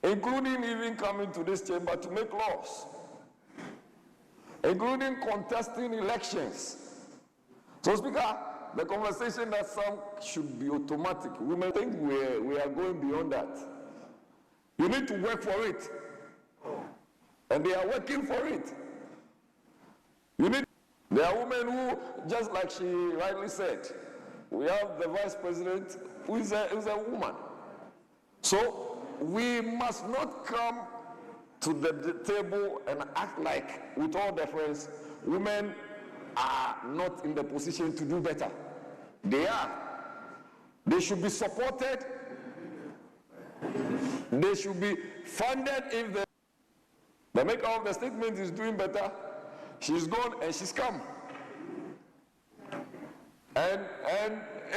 including even coming to this chamber to make laws, including contesting elections. So, Speaker, the conversation that some should be automatic. Women think we are going beyond that. You need to work for it. And they are working for it. There are women who, just like she rightly said, we have the vice president who is a woman. So we must not come to the table and act like, with all deference, women are not in the position to do better. They are. They should be supported. They should be funded if the maker of the statement is doing better. She's gone and she's come. And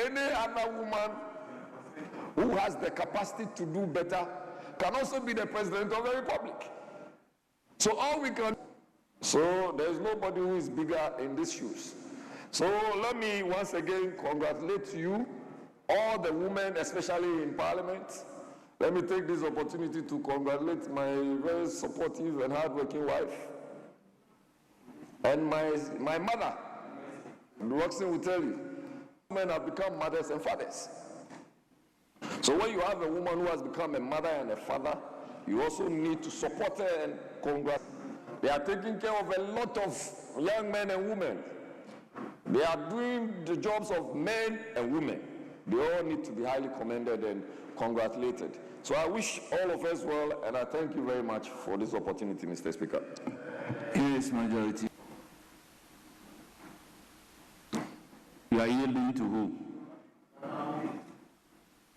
any other woman who has the capacity to do better can also be the president of the republic. So all we can, so there's nobody who is bigger in these shoes. So let me once again congratulate you, all the women, especially in parliament. Let me take this opportunity to congratulate my very supportive and hardworking wife. And my mother, Roxanne will tell you, women have become mothers and fathers. So when you have a woman who has become a mother and a father, you also need to support her and congratulate. They are taking care of a lot of young men and women. They are doing the jobs of men and women. They all need to be highly commended and congratulated. So I wish all of us well, and I thank you very much for this opportunity, Mr. Speaker. Yes, Majority. You are yielding to who?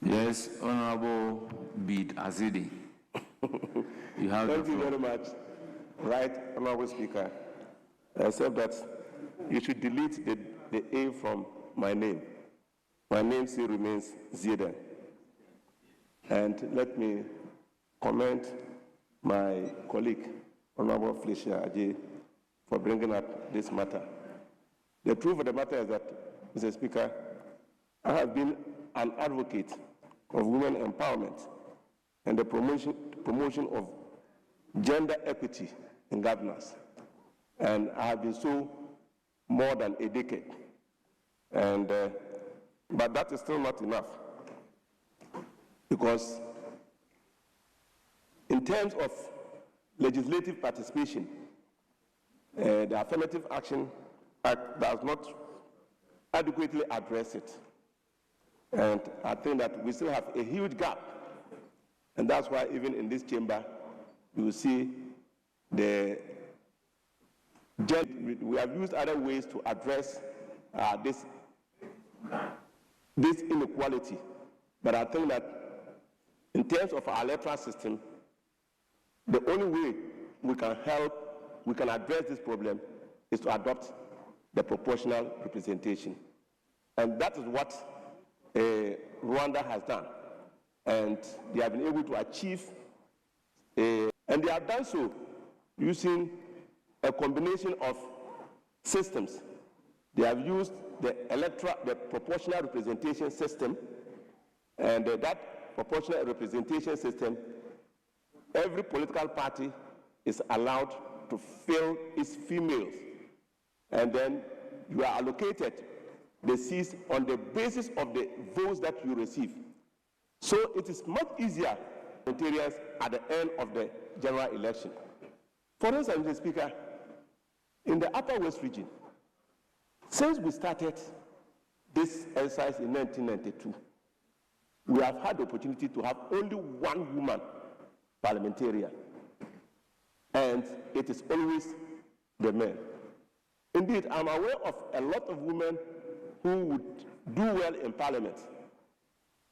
Yes, Honorable Bid Azidi. You have Thank you very much. Right, Honorable Speaker. Except that you should delete the A from my name. My name still remains Zidane. And let me commend my colleague, Honorable Felicia Ajay, for bringing up this matter. The truth of the matter is that, Mr. Speaker, I have been an advocate of women empowerment and the promotion of gender equity in governance. And I have been so more than a decade. And, but that is still not enough. Because in terms of legislative participation, the Affirmative Action Act does not adequately address it. And I think that we still have a huge gap. And that's why even in this chamber, you will see we have used other ways to address this inequality. But I think that in terms of our electoral system, the only way we can address this problem is to adopt the proportional representation. And that is what Rwanda has done. And they have been able to achieve, and they have done so using a combination of systems. They have used the proportional representation system, and that proportional representation system, every political party is allowed to fill its females, and then you are allocated the seats on the basis of the votes that you receive. So it is much easier for parliamentarians at the end of the general election. For instance, Mr. Speaker, in the Upper West region, since we started this exercise in 1992, we have had the opportunity to have only one woman parliamentarian, and it is always the men. Indeed, I'm aware of a lot of women who would do well in parliament,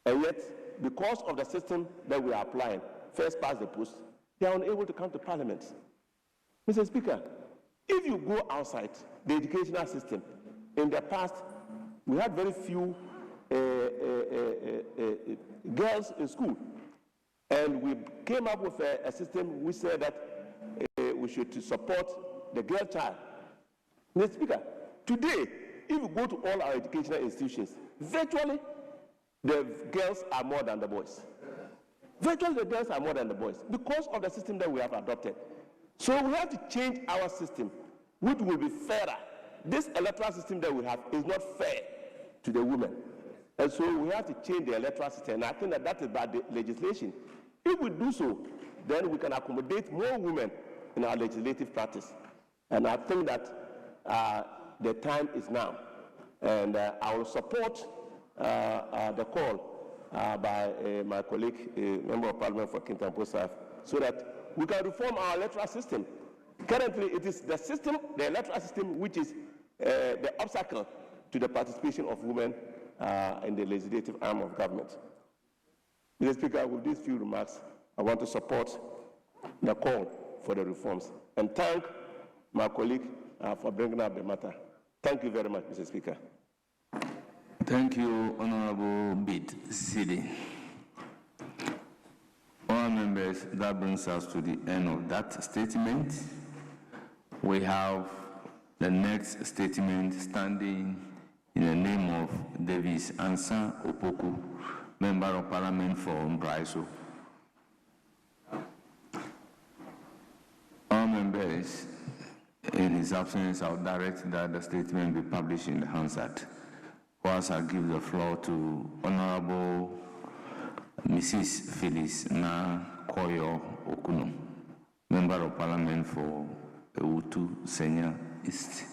and yet, because of the system that we are applying, first past the post, they are unable to come to parliament. Mr. Speaker, if you go outside the educational system, in the past, we had very few girls in school. And we came up with a system which said that we should support the girl child. Mr. Speaker, today, if you go to all our educational institutions, virtually the girls are more than the boys. Virtually the girls are more than the boys because of the system that we have adopted. So we have to change our system, which will be fairer. This electoral system that we have is not fair to the women. And so we have to change the electoral system. And I think that is by the legislation. If we do so, then we can accommodate more women in our legislative practice. And I think that the time is now. And I will support the call by my colleague, Member of Parliament for Kintampo South, so that we can reform our electoral system. Currently, it is the system, the electoral system, which is the obstacle to the participation of women in the legislative arm of government. Mr. Speaker, with these few remarks, I want to support the call for the reforms and thank my colleague for bringing up the matter. Thank you very much, Mr. Speaker. Thank you, Honorable Bid Sidi. All members, that brings us to the end of that statement. We have the next statement standing in the name of Davis Ansa Opoku, Member of Parliament for Mbraiso. All members, in his absence, I'll direct that the statement be published in the Hansard. Whilst I give the floor to Honorable Mrs. Phyllis Na Koyo Okuno, Member of Parliament for Ewutu Senya East.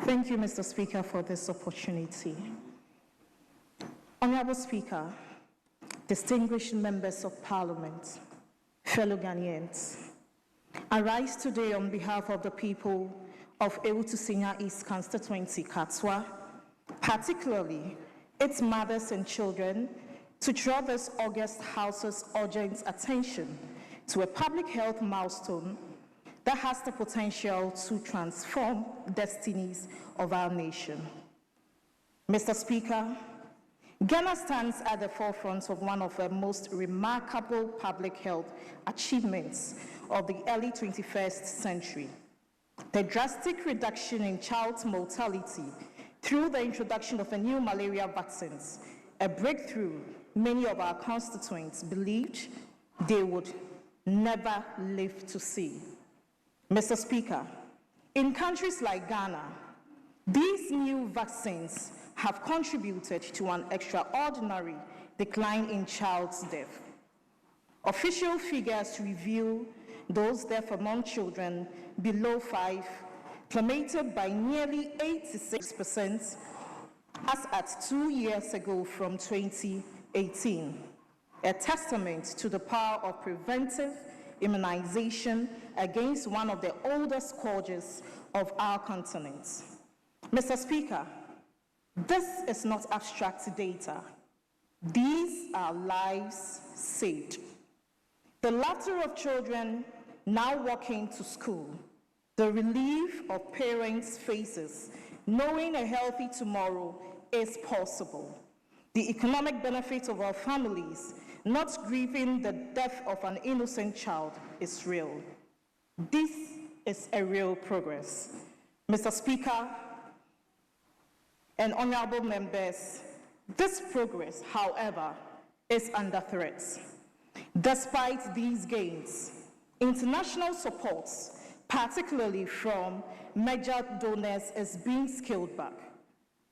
Thank you, Mr. Speaker, for this opportunity. Honorable Speaker, distinguished members of Parliament, fellow Ghanaians, I rise today on behalf of the people of Ewutu Senya East Constituency, Katswa, particularly its mothers and children, to draw this August House's urgent attention to a public health milestone that has the potential to transform destinies of our nation. Mr. Speaker, Ghana stands at the forefront of one of the most remarkable public health achievements of the early 21st century. The drastic reduction in child mortality through the introduction of a new malaria vaccines, a breakthrough many of our constituents believed they would never live to see. Mr. Speaker, in countries like Ghana, these new vaccines have contributed to an extraordinary decline in child's death. Official figures reveal those deaths among children below 5 plummeted by nearly 86% as at 2 years ago from 2018, a testament to the power of preventive immunization against one of the oldest scourges of our continent. Mr. Speaker, this is not abstract data. These are lives saved. The laughter of children now walking to school, the relief of parents' faces, knowing a healthy tomorrow is possible. The economic benefit of our families, not grieving the death of an innocent child, is real. This is a real progress. Mr. Speaker and honorable members, this progress, however, is under threat. Despite these gains, international support, particularly from major donors, is being scaled back.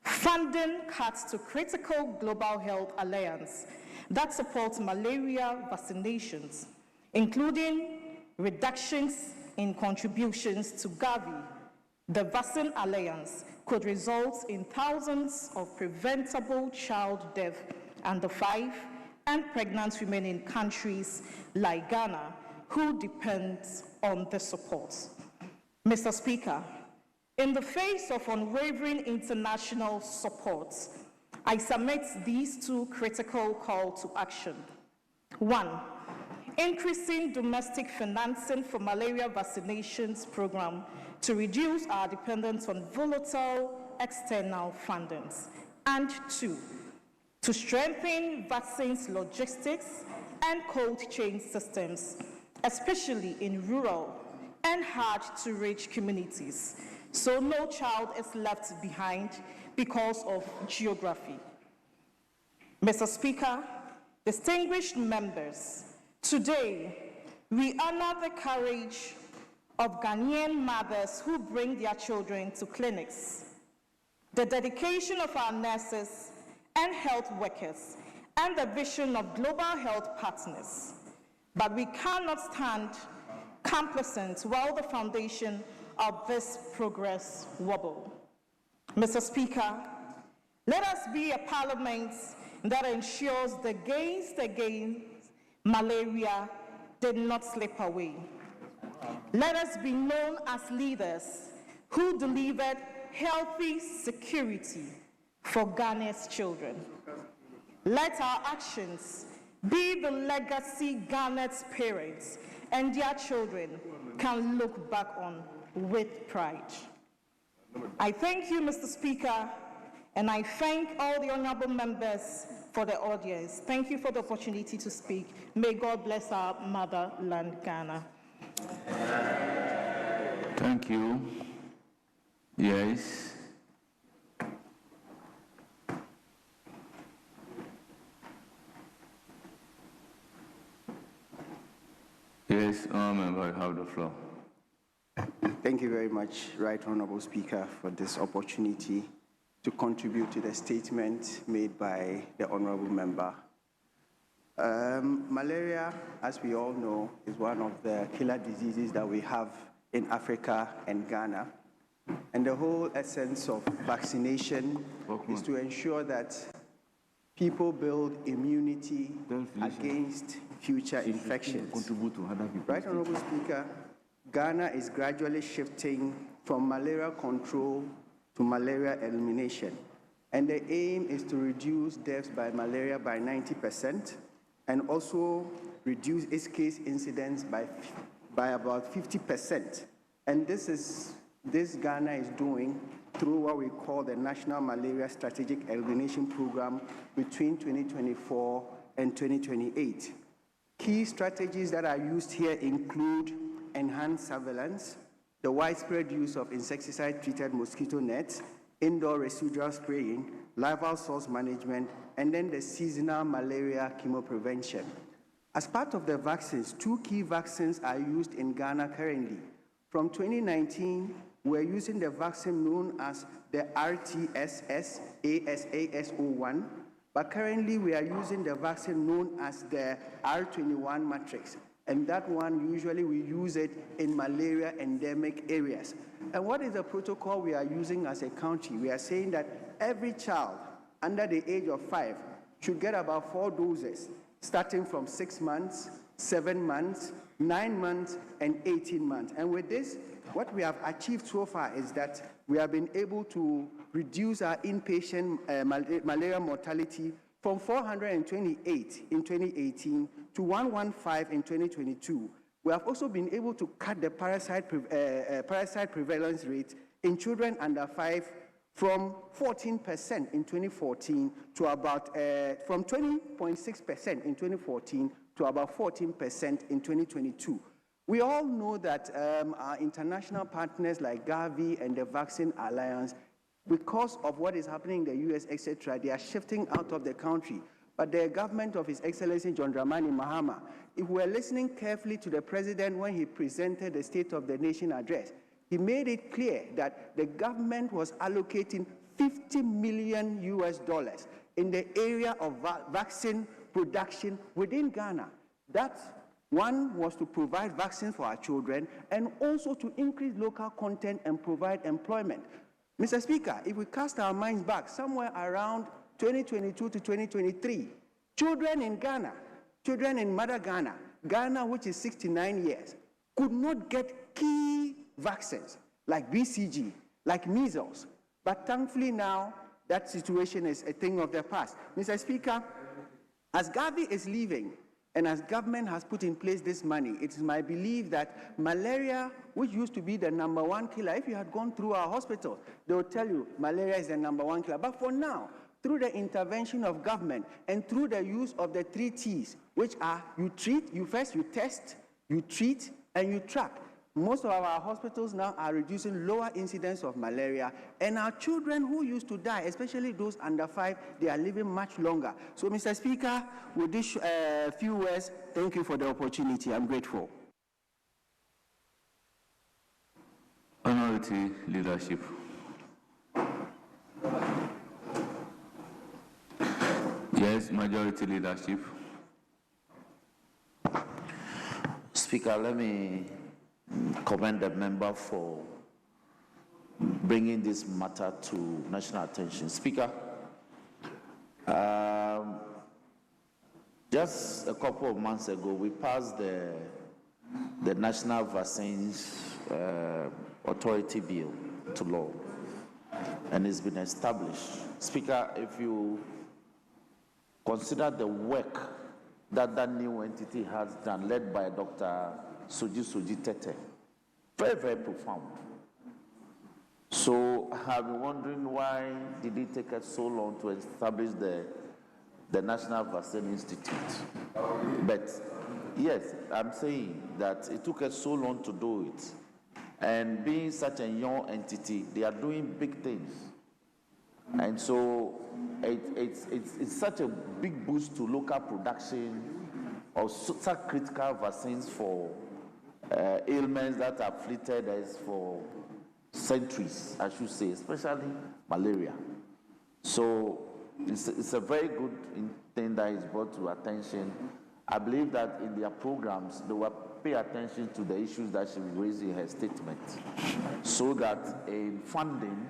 Funding cuts to critical global health alliance that supports malaria vaccinations, including reductions in contributions to Gavi, the Vaccine Alliance, could result in thousands of preventable child deaths under 5 and pregnant women in countries like Ghana who depend on the support. Mr. Speaker, in the face of unwavering international support, I submit these two critical calls to action. 1, increasing domestic financing for malaria vaccinations program to reduce our dependence on volatile external fundings. And 2, to strengthen vaccines logistics and cold chain systems, especially in rural and hard-to-reach communities, so no child is left behind because of geography. Mr. Speaker, distinguished members, today we honor the courage of Ghanaian mothers who bring their children to clinics, the dedication of our nurses and health workers, and the vision of global health partners. But we cannot stand complacent while the foundation of this progress wobble. Mr. Speaker, let us be a parliament that ensures the gains against malaria did not slip away. Let us be known as leaders who delivered healthy security for Ghana's children. Let our actions be the legacy Ghana's parents and their children can look back on with pride. I thank you, Mr. Speaker, and I thank all the honorable members for the audience. Thank you for the opportunity to speak. May God bless our motherland, Ghana. Thank you. Yes. Yes, member, you have the floor. Thank you very much, Right Honorable Speaker, for this opportunity to contribute to the statement made by the honorable member. Malaria, as we all know, is one of the killer diseases that we have in Africa and Ghana. And the whole essence of vaccination is to ensure that people build immunity against future infections. Right, Honorable Speaker, Ghana is gradually shifting from malaria control to malaria elimination. And the aim is to reduce deaths by malaria by 90% and also reduce its case incidence by about 50%. And this Ghana is doing through what we call the National Malaria Strategic Elimination Program between 2024 and 2028. Key strategies that are used here include enhanced surveillance, the widespread use of insecticide-treated mosquito nets, indoor residual spraying, larval source management, and then the seasonal malaria chemoprevention. As part of the vaccines, 2 key vaccines are used in Ghana currently. From 2019, we're using the vaccine known as the RTSS ASAS01, but currently we are using the vaccine known as the R21 matrix. And that one, usually we use it in malaria endemic areas. And what is the protocol we are using as a country? We are saying that every child under the age of 5 should get about 4 doses, starting from 6 months, 7 months, 9 months, and 18 months. And with this, what we have achieved so far is that we have been able to reduce our inpatient malaria mortality from 428 in 2018 to 115 in 2022. We have also been able to cut the parasite prevalence rate in children under 5 from 14% in 2014 to about, from 20.6% in 2014 to about 14% in 2022. We all know that our international partners like Gavi and the Vaccine Alliance, because of what is happening in the US, etc., they are shifting out of the country. But the government of His Excellency John Dramani Mahama, if we're listening carefully to the president when he presented the State of the Nation address, he made it clear that the government was allocating $50 million in the area of vaccine production within Ghana. That one was to provide vaccines for our children and also to increase local content and provide employment. Mr. Speaker, if we cast our minds back somewhere around 2022 to 2023, children in Ghana, children in Mother Ghana, Ghana which is 69 years, could not get key vaccines like BCG, like measles. But thankfully now, that situation is a thing of the past. Mr. Speaker, as Gavi is leaving, and as government has put in place this money, it is my belief that malaria, which used to be the #1 killer, if you had gone through our hospitals, they will tell you malaria is the #1 killer. But for now, through the intervention of government and through the use of the 3 T's, which are you treat, you test, you treat, and you track. Most of our hospitals now are reducing lower incidence of malaria, and our children who used to die, especially those under 5, they are living much longer. So, Mr. Speaker, with these few words, thank you for the opportunity. I'm grateful. Minority leadership. Yes, majority leadership. Speaker, let me commend the member for bringing this matter to national attention. Speaker, just a couple of months ago, we passed the National Vaccines Authority Bill to law, and it's been established. Speaker, if you consider the work that new entity has done, led by Dr. Soji Tete, very, very profound. So I've been wondering, why did it take us so long to establish the National Vaccine Institute? But yes, I'm saying that it took us so long to do it. And being such a young entity, they are doing big things. And so it's such a big boost to local production of such critical vaccines for ailments that have afflicted us for centuries, I should say, especially malaria. So it's a very good thing that is brought to attention. I believe that in their programs, they will pay attention to the issues that she raised in her statement, so that in funding,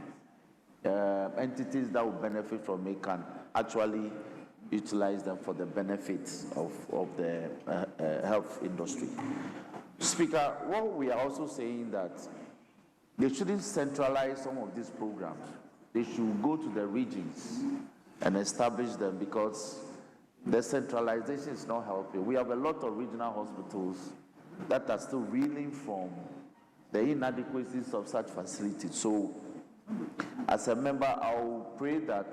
entities that will benefit from it can actually utilize them for the benefits of the health industry. Speaker, what we are also saying that they shouldn't centralize some of these programs. They should go to the regions and establish them, because the centralization is not helping. We have a lot of regional hospitals that are still reeling from the inadequacies of such facilities. So, as a member, I'll pray that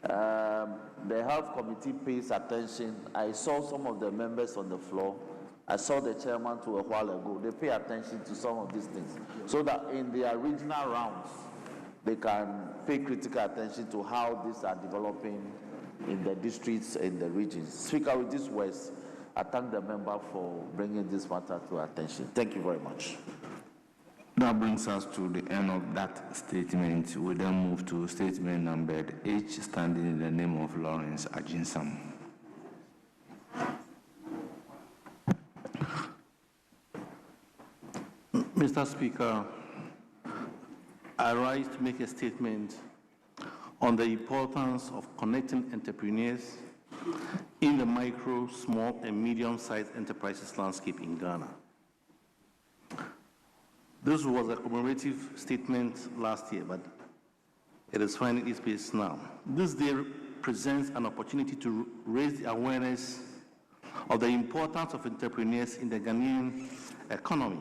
the health committee pays attention. I saw some of the members on the floor. I saw the chairman a while ago. They pay attention to some of these things, so that in their regional rounds, they can pay critical attention to how these are developing in the districts, in the regions. Speaker, with these words, I thank the member for bringing this matter to attention. Thank you very much. That brings us to the end of that statement. We then move to statement number H, standing in the name of Lawrence Ajinsam. Mr. Speaker, I rise to make a statement on the importance of connecting entrepreneurs in the micro, small, and medium-sized enterprises landscape in Ghana. This was a commemorative statement last year, but it is finding its place now. This day presents an opportunity to raise the awareness of the importance of entrepreneurs in the Ghanaian economy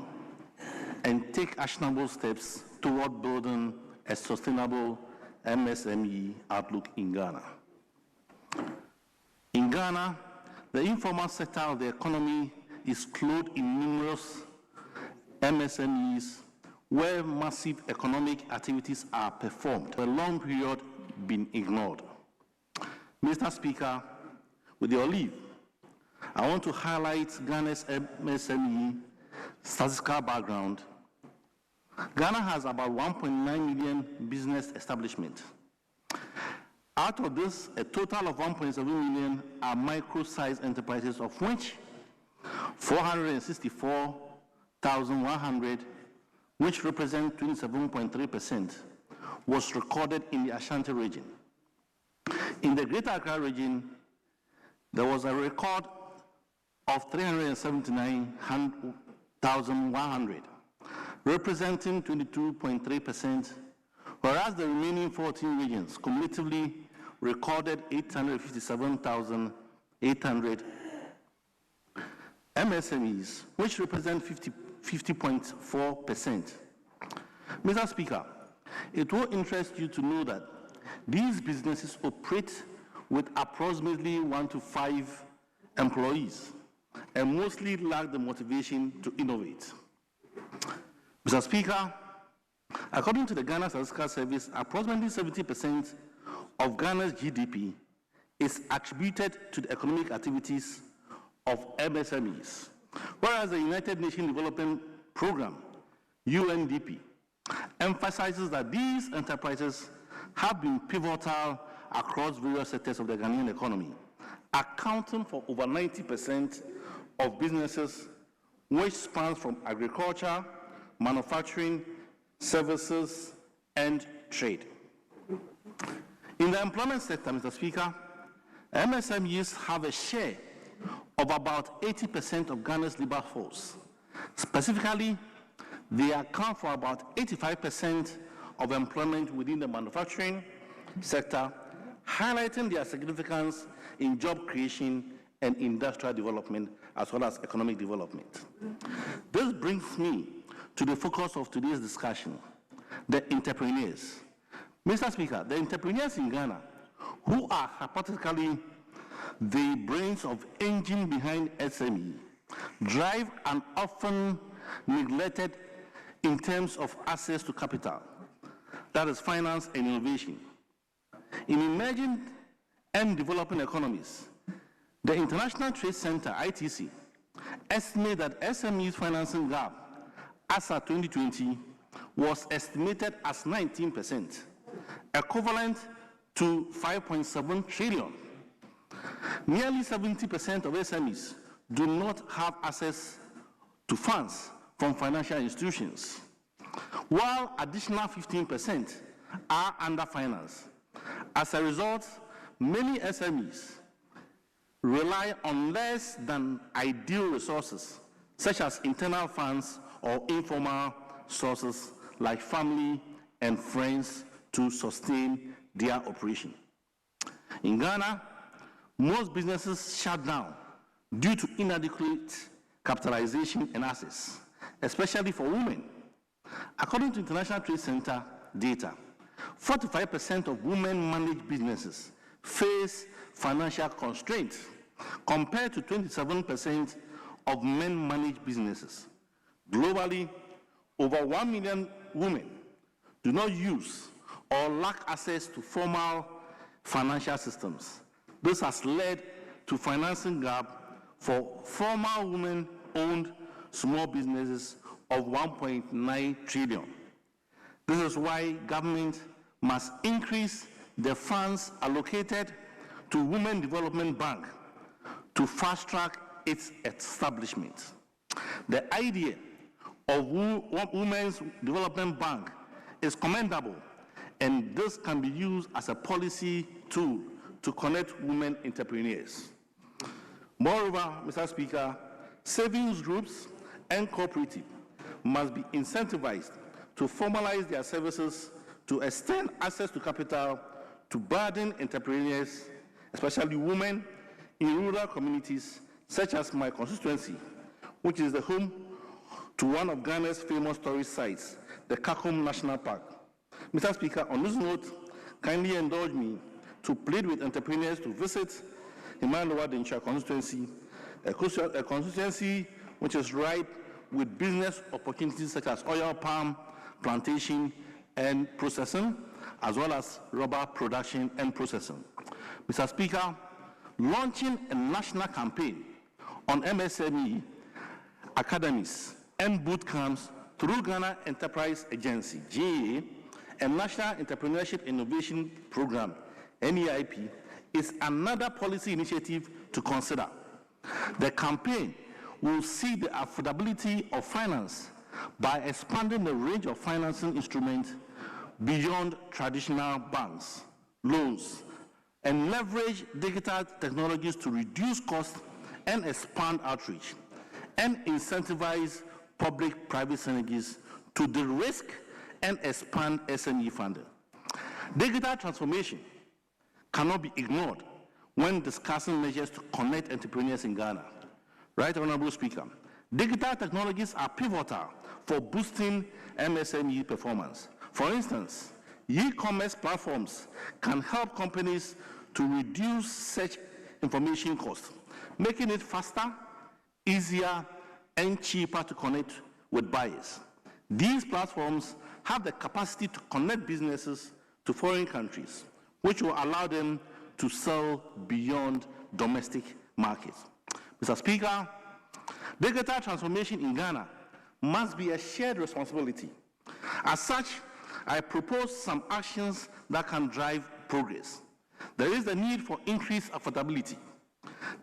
and take actionable steps toward building a sustainable MSME outlook in Ghana. In Ghana, the informal sector of the economy is clothed in numerous MSMEs where massive economic activities are performed for a long period been ignored. Mr. Speaker, with your leave, I want to highlight Ghana's MSME statistical background. Ghana has about 1.9 million business establishments. Out of this, a total of 1.7 million are micro-sized enterprises, of which 464,100, which represent 27.3%, was recorded in the Ashanti region. In the Greater Accra region, there was a record of 379,100, representing 22.3%, whereas the remaining 14 regions cumulatively recorded 857,800 MSMEs, which represent 50.4%. Mr. Speaker, it will interest you to know that these businesses operate with approximately 1 to 5 employees and mostly lack the motivation to innovate. Mr. Speaker, according to the Ghana Statistical Service, approximately 70% of Ghana's GDP is attributed to the economic activities of MSMEs, whereas the United Nations Development Programme, UNDP, emphasizes that these enterprises have been pivotal across various sectors of the Ghanaian economy, accounting for over 90% of businesses, which spans from agriculture, manufacturing, services, and trade. In the employment sector, Mr. Speaker, MSMEs have a share of about 80% of Ghana's labor force. Specifically, they account for about 85% of employment within the manufacturing sector, highlighting their significance in job creation and industrial development, as well as economic development. This brings me to the focus of today's discussion, the entrepreneurs. Mr. Speaker, the entrepreneurs in Ghana, who are hypothetically the brains of engine behind SME, drive an often neglected in terms of access to capital, that is finance and innovation. In emerging and developing economies, the International Trade Center, ITC, estimates that SME's financing gap as of 2020 was estimated as 19%, equivalent to 5.7 trillion. Nearly 70% of SMEs do not have access to funds from financial institutions, while additional 15% are underfinanced. As a result, many SMEs rely on less than ideal resources, such as internal funds or informal sources like family and friends to sustain their operation. In Ghana, most businesses shut down due to inadequate capitalization and access, especially for women. According to International Trade Center data, 45% of women-managed businesses face financial constraints, compared to 27% of men-managed businesses. Globally, over 1 million women do not use or lack access to formal financial systems. This has led to financing gap for formal women-owned small businesses of 1.9 trillion. This is why government must increase the funds allocated to Women Development Bank to fast-track its establishment. The idea of Women's Development Bank is commendable, and this can be used as a policy tool to connect women entrepreneurs. Moreover, Mr. Speaker, savings groups and cooperatives must be incentivized to formalize their services to extend access to capital to budding entrepreneurs, especially women in rural communities such as my constituency, which is the home to one of Ghana's famous tourist sites, the Kakum National Park. Mr. Speaker, on this note, kindly indulge me to plead with entrepreneurs to visit Emmanuel Dencha constituency, a constituency which is ripe with business opportunities such as oil palm plantation and processing, as well as rubber production and processing. Mr. Speaker, launching a national campaign on MSME academies and boot camps through Ghana Enterprise Agency, GA, and National Entrepreneurship Innovation Program, NEIP, is another policy initiative to consider. The campaign will see the affordability of finance by expanding the range of financing instruments beyond traditional banks, loans, and leverage digital technologies to reduce costs and expand outreach, and incentivize public-private synergies to de-risk and expand SME funding. Digital transformation cannot be ignored when discussing measures to connect entrepreneurs in Ghana. Right, Honorable Speaker, digital technologies are pivotal for boosting MSME performance. For instance, e-commerce platforms can help companies to reduce search information costs, making it faster, easier, and cheaper to connect with buyers. These platforms have the capacity to connect businesses to foreign countries, which will allow them to sell beyond domestic markets. Mr. Speaker, digital transformation in Ghana must be a shared responsibility As such, I propose some actions that can drive progress. There is the need for increased affordability.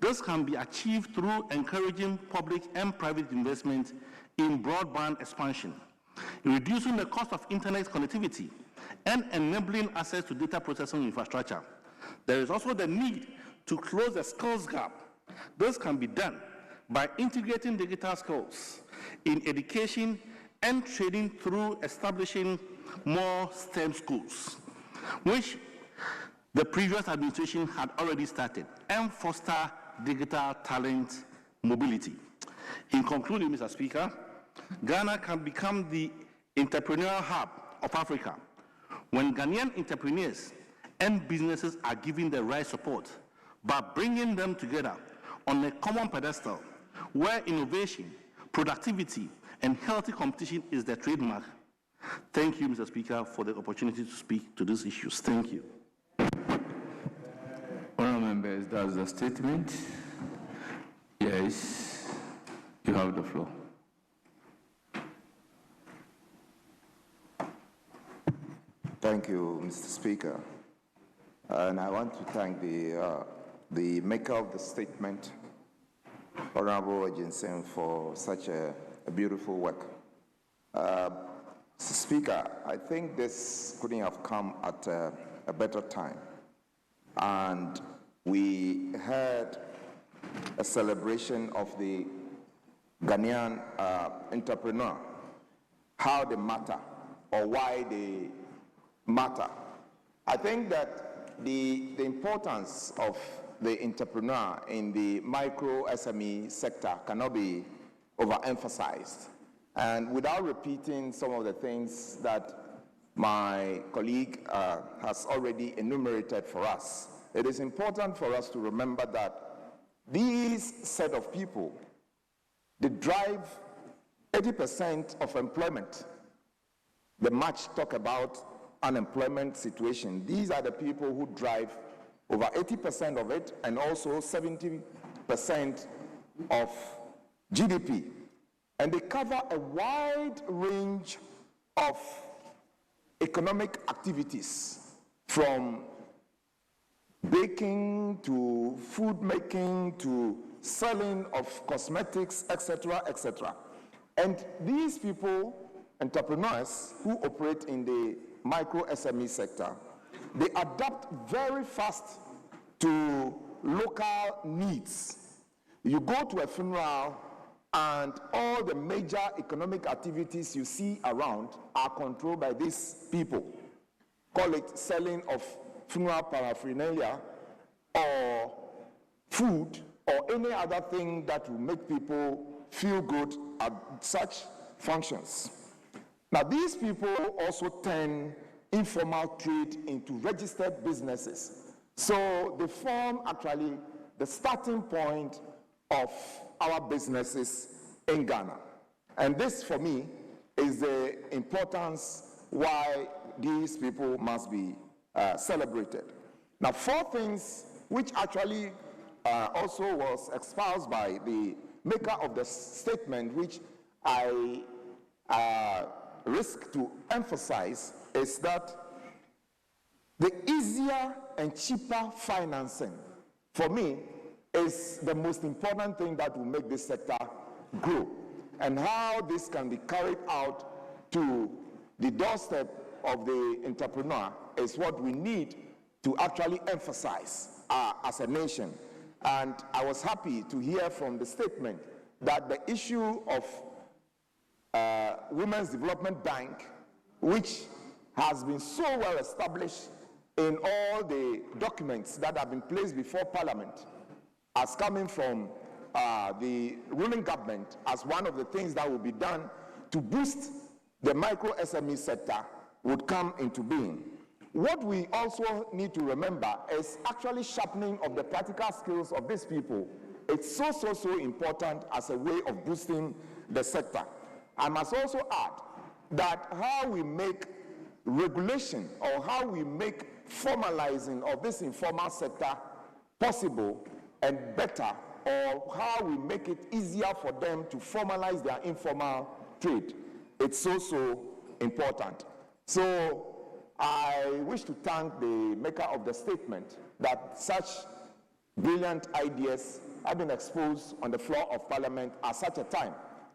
This can be achieved through encouraging public and private investment in broadband expansion, reducing the cost of internet connectivity, and enabling access to data processing infrastructure. There is also the need to close the skills gap. This can be done by integrating digital skills in education and training through establishing more STEM schools, which the previous administration had already started, and foster digital talent mobility. In concluding, Mr. Speaker, Ghana can become the entrepreneurial hub of Africa when Ghanaian entrepreneurs and businesses are given the right support by bringing them together on a common pedestal where innovation, productivity, and healthy competition is the trademark. Thank you, Mr. Speaker, for the opportunity to speak to these issues. Thank you. Honourable members, that's the statement. Yes, you have the floor. Thank you, Mr. Speaker. And I want to thank the maker of the statement, Honorable Jensen, for such a beautiful work. Mr. Speaker, I think this couldn't have come at a better time. And we had a celebration of the Ghanaian entrepreneur, how they matter or why they matter. I think that the importance of the entrepreneur in the micro SME sector cannot be overemphasized. And without repeating some of the things that my colleague has already enumerated for us, it is important for us to remember that these set of people, they drive 80% of employment. The much talk about unemployment situation. These are the people who drive over 80% of it and also 70% of GDP. And they cover a wide range of economic activities, from baking to food making to selling of cosmetics, etc., etc. And these people, entrepreneurs who operate in the micro SME sector, they adapt very fast to local needs. You go to a funeral and all the major economic activities you see around are controlled by these people. Call it selling of funeral paraphernalia or food or any other thing that will make people feel good at such functions. Now, these people also turn informal trade into registered businesses. So they form actually the starting point of our businesses in Ghana. And this, for me, is the importance why these people must be celebrated. Now, 4 things which actually also was espoused by the maker of the statement, which I risk to emphasize, is that the easier and cheaper financing, for me, is the most important thing that will make this sector grow. And how this can be carried out to the doorstep of the entrepreneur is what we need to actually emphasize as a nation. And I was happy to hear from the statement that the issue of Women's Development Bank, which has been so well established in all the documents that have been placed before Parliament, as coming from the ruling government as one of the things that will be done to boost the micro SME sector, would come into being. What we also need to remember is actually sharpening of the practical skills of these people. It's so important as a way of boosting the sector. I must also add that how we make regulation or how we make formalizing of this informal sector possible and better, or how we make it easier for them to formalize their informal trade, it's so important. So I wish to thank the maker of the statement that such brilliant ideas have been exposed on the floor of Parliament at such a time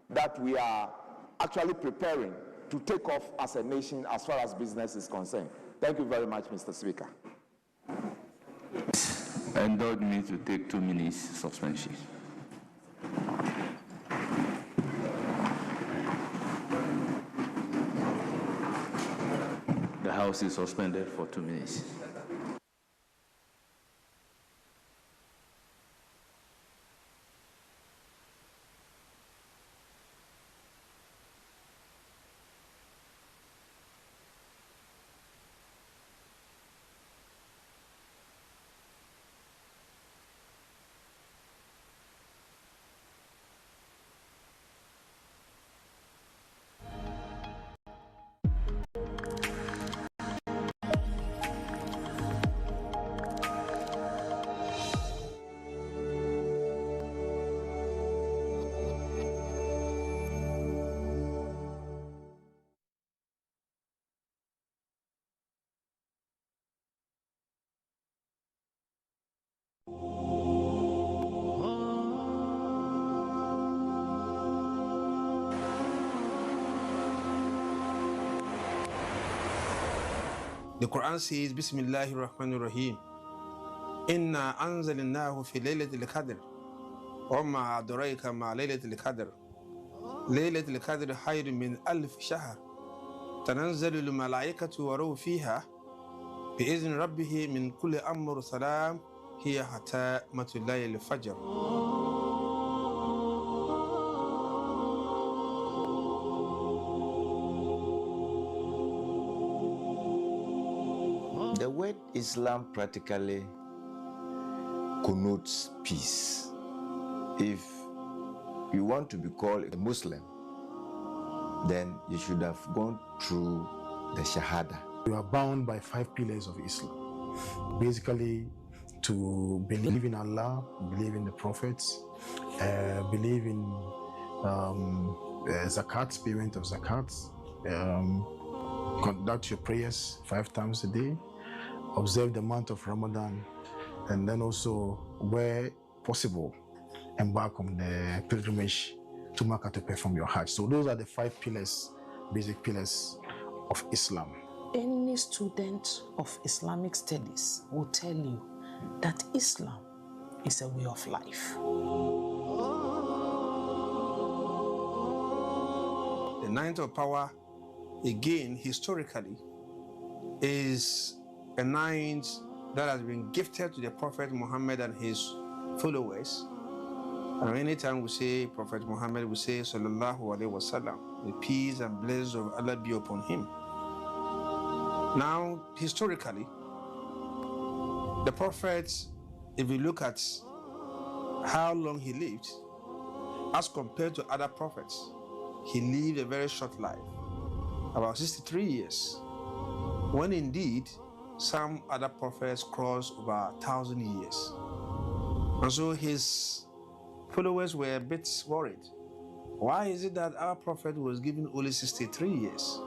that we are actually preparing to take off as a nation as far as business is concerned. Thank you very much, Mr. Speaker. Indulge me to take 2 minutes suspension. The House is suspended for 2 minutes. The Quran says, Bismillahir Rahmanir Rahim. Inna anzalnahu fi laylatil qadr. Wa ma adraka ma laylatil qadr. Laylatil qadr khayrun min alf shahr. Tanazzalu al malaikatu wa ruhu fiha bi izni rabbih min kulli amr salam hiya hatta matulay al fajr. The word Islam practically connotes peace. If you want to be called a Muslim, then you should have gone through the Shahada. You are bound by 5 pillars of Islam. Basically, to believe in Allah, believe in the prophets, believe in zakat, payment of zakat, conduct your prayers 5 times a day, observe the month of Ramadan, and then also, where possible, embark on the pilgrimage to Makkah to perform your Hajj. So those are the 5 pillars, basic pillars of Islam. Any student of Islamic studies will tell you that Islam is a way of life. The ninth of power, again, historically, is a ninth that has been gifted to the Prophet Muhammad and his followers. And anytime we say Prophet Muhammad, we say Sallallahu Alaihi Wasallam, the peace and blessings of Allah be upon him. Now, historically, the Prophet, if you look at how long he lived, as compared to other prophets, he lived a very short life, about 63 years, when indeed some other prophets crossed over 1,000 years. And so his followers were a bit worried. Why is it that our prophet was given only 63 years?